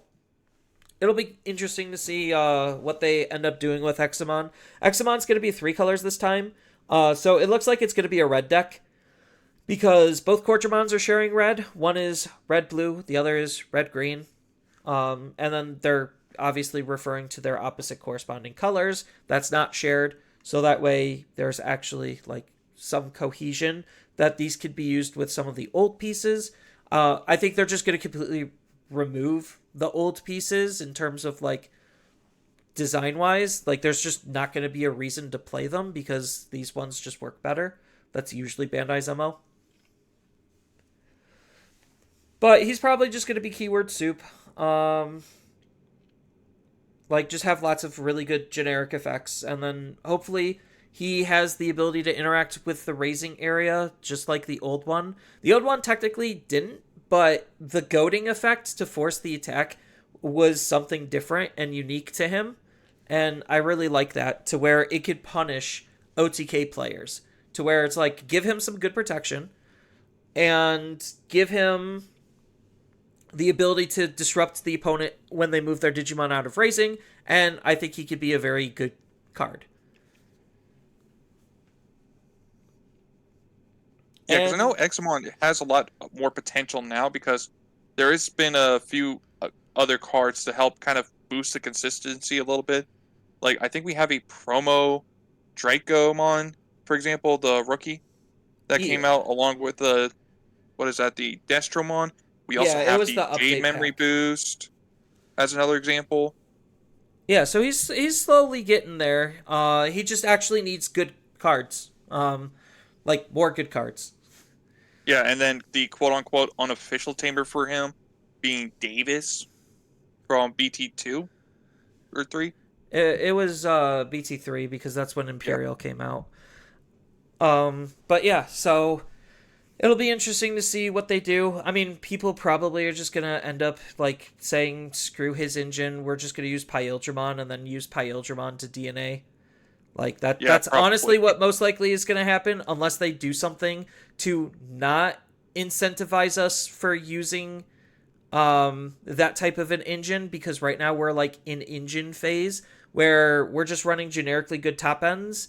it'll be interesting to see what they end up doing with Examon. Examon's going to be 3 colors this time. So it looks like it's going to be a red deck, because both Cortramons are sharing red. One is red-blue, the other is red-green. And then they're obviously referring to their opposite corresponding colors. That's not shared, so that way there's actually, like, some cohesion that these could be used with some of the old pieces. I think they're just going to completely remove the old pieces in terms of, like, design-wise. Like, there's just not going to be a reason to play them because these ones just work better. That's usually Bandai's MO. But he's probably just going to be keyword soup. Like, just have lots of really good generic effects. And then hopefully he has the ability to interact with the raising area, just like the old one. The old one technically didn't, but the goading effect to force the attack was something different and unique to him. And I really like that, to where it could punish OTK players. To where it's like, give him some good protection and give him the ability to disrupt the opponent when they move their Digimon out of raising, and I think he could be a very good card. Yeah, because I know Examon has a lot more potential now, because there has been a few other cards to help kind of boost the consistency a little bit. Like, I think we have a promo Dracomon, for example, the rookie that came out along with the, what is that, the Destromon. We also have the Jade Memory Boost as another example. Yeah, so he's slowly getting there. He just actually needs good cards. Like, more good cards. Yeah, and then the quote-unquote unofficial tamer for him being Davis from BT2 or 3. It was BT3, because that's when Imperial came out. But yeah, so it'll be interesting to see what they do. I mean, people probably are just going to end up, like, saying, screw his engine, we're just going to use Pyildramon, and then use Pyildramon to DNA. Like, that's probably honestly what most likely is going to happen, unless they do something to not incentivize us for using that type of an engine, because right now we're, like, in engine phase, where we're just running generically good top ends,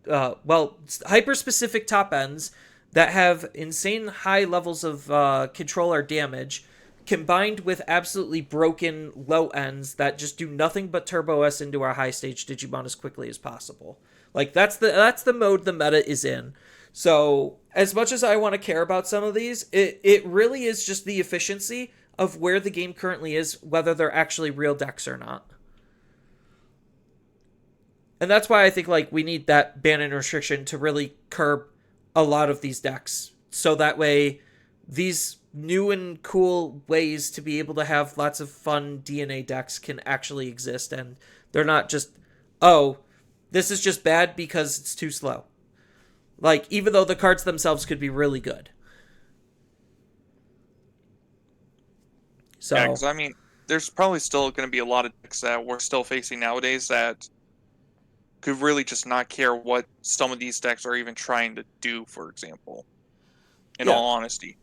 hyper-specific top ends that have insane high levels of controller damage, combined with absolutely broken low ends that just do nothing but turbo us into our high stage Digimon as quickly as possible. Like, that's the mode the meta is in. So, as much as I want to care about some of these, it really is just the efficiency of where the game currently is, whether they're actually real decks or not. And that's why I think, like, we need that ban and restriction to really curb a lot of these decks. So that way, these new and cool ways to be able to have lots of fun DNA decks can actually exist. And they're not just, oh, this is just bad because it's too slow. Like, even though the cards themselves could be really good. So, yeah, because, I mean, there's probably still going to be a lot of decks that we're still facing nowadays that could really just not care what some of these decks are even trying to do, for example, in all honesty.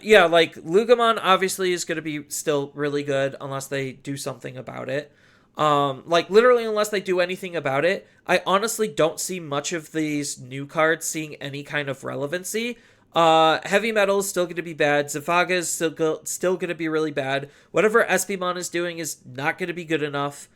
Yeah, like, Lugamon obviously is going to be still really good unless they do something about it. Like, literally unless they do anything about it, I honestly don't see much of these new cards seeing any kind of relevancy. Heavy Metal is still going to be bad. Zafaga is still going to be really bad. Whatever Espimon is doing is not going to be good enough.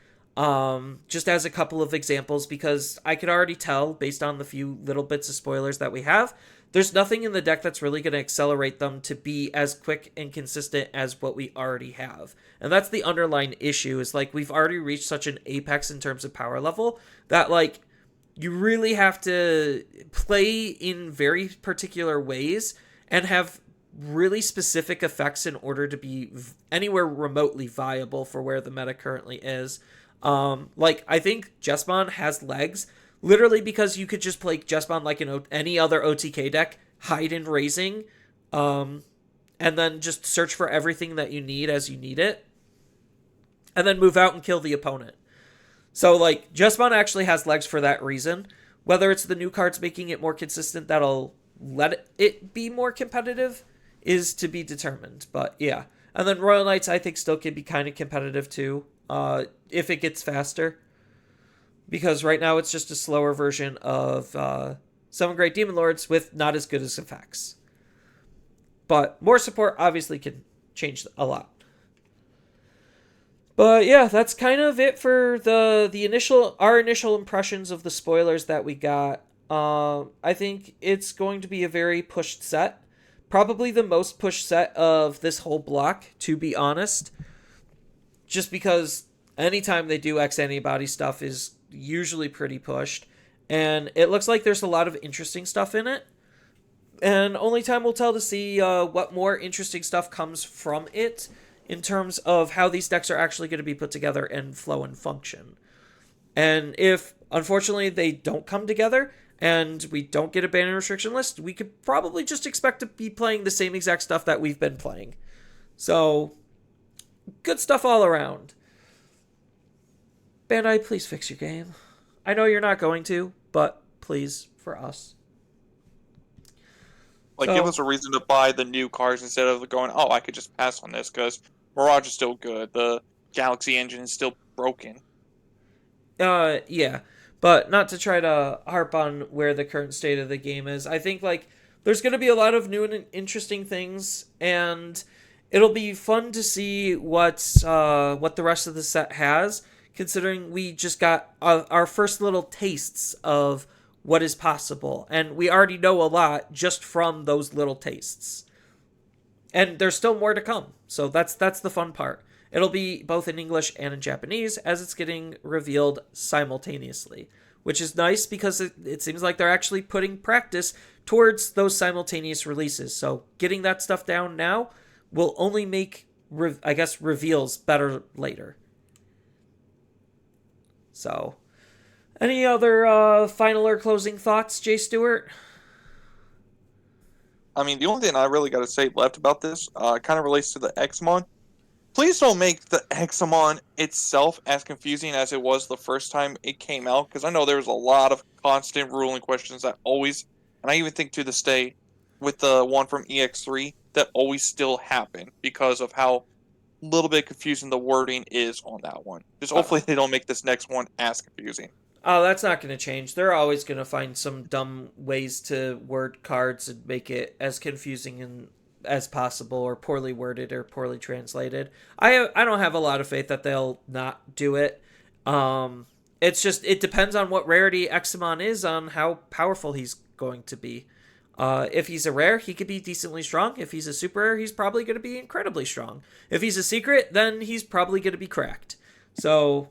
Just as a couple of examples, because I could already tell, based on the few little bits of spoilers that we have, there's nothing in the deck that's really going to accelerate them to be as quick and consistent as what we already have. And that's the underlying issue, is like we've already reached such an apex in terms of power level that like you really have to play in very particular ways and have really specific effects in order to be anywhere remotely viable for where the meta currently is. Like I think Jessamon has legs literally because you could just play Jessamon like any other OTK deck, hide in raising, and then just search for everything that you need as you need it, and then move out and kill the opponent. So like Jessamon actually has legs for that reason. Whether it's the new cards making it more consistent that'll let it be more competitive is to be determined. But yeah. And then Royal Knights I think still can be kind of competitive too, if it gets faster. Because right now it's just a slower version of 7 Great Demon Lords with not as good as effects. But more support obviously can change a lot. But yeah, that's kind of it for our initial impressions of the spoilers that we got. I think it's going to be a very pushed set. Probably the most pushed set of this whole block, to be honest. Just because anytime they do X antibody stuff is usually pretty pushed. And it looks like there's a lot of interesting stuff in it. And only time will tell to see what more interesting stuff comes from it in terms of how these decks are actually going to be put together and flow and function. And if, unfortunately, they don't come together and we don't get a ban and restriction list, we could probably just expect to be playing the same exact stuff that we've been playing. So, good stuff all around. Bandai, please fix your game. I know you're not going to, but please, for us. Like, give us a reason to buy the new cards instead of going, oh, I could just pass on this, because Mirage is still good. The Galaxy engine is still broken. Yeah. But not to try to harp on where the current state of the game is. I think, like, there's going to be a lot of new and interesting things, and it'll be fun to see what the rest of the set has, considering we just got our first little tastes of what is possible, and we already know a lot just from those little tastes. And there's still more to come, so that's the fun part. It'll be both in English and in Japanese as it's getting revealed simultaneously, which is nice because it seems like they're actually putting practice towards those simultaneous releases. So getting that stuff down now will only make, reveals better later. So, any other final or closing thoughts, Jay Stewart? I mean, the only thing I really got to say left about this kind of relates to the Xmon. Please don't make the Xmon itself as confusing as it was the first time it came out, because I know there was a lot of constant ruling questions that always, and I even think to this day, with the one from EX3, that always still happen because of how little bit confusing the wording is on that one. Just hopefully they don't make this next one as confusing. Oh, that's not going to change. They're always going to find some dumb ways to word cards and make it as confusing as possible, or poorly worded or poorly translated. I don't have a lot of faith that they'll not do it. It's just, it depends on what rarity Examon is on how powerful he's going to be. If he's a rare, he could be decently strong. If he's a super rare, he's probably going to be incredibly strong. If he's a secret, then he's probably going to be cracked. So,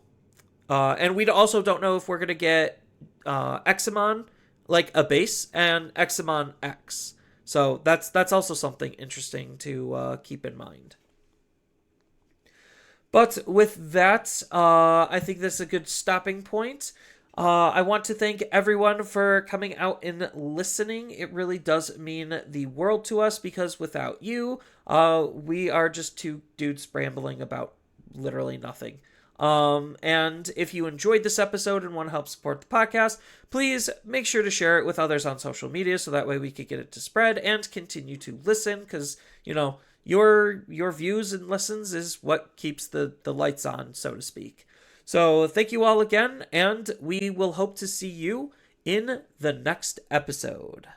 and we also don't know if we're going to get Examon, like a base, and Examon X. So that's also something interesting to keep in mind. But with that, I think this is a good stopping point. I want to thank everyone for coming out and listening. It really does mean the world to us, because without you, we are just two dudes rambling about literally nothing. And if you enjoyed this episode and want to help support the podcast, please make sure to share it with others on social media so that way we could get it to spread and continue to listen, because, you know, your views and listens is what keeps the lights on, so to speak. So thank you all again, and we will hope to see you in the next episode.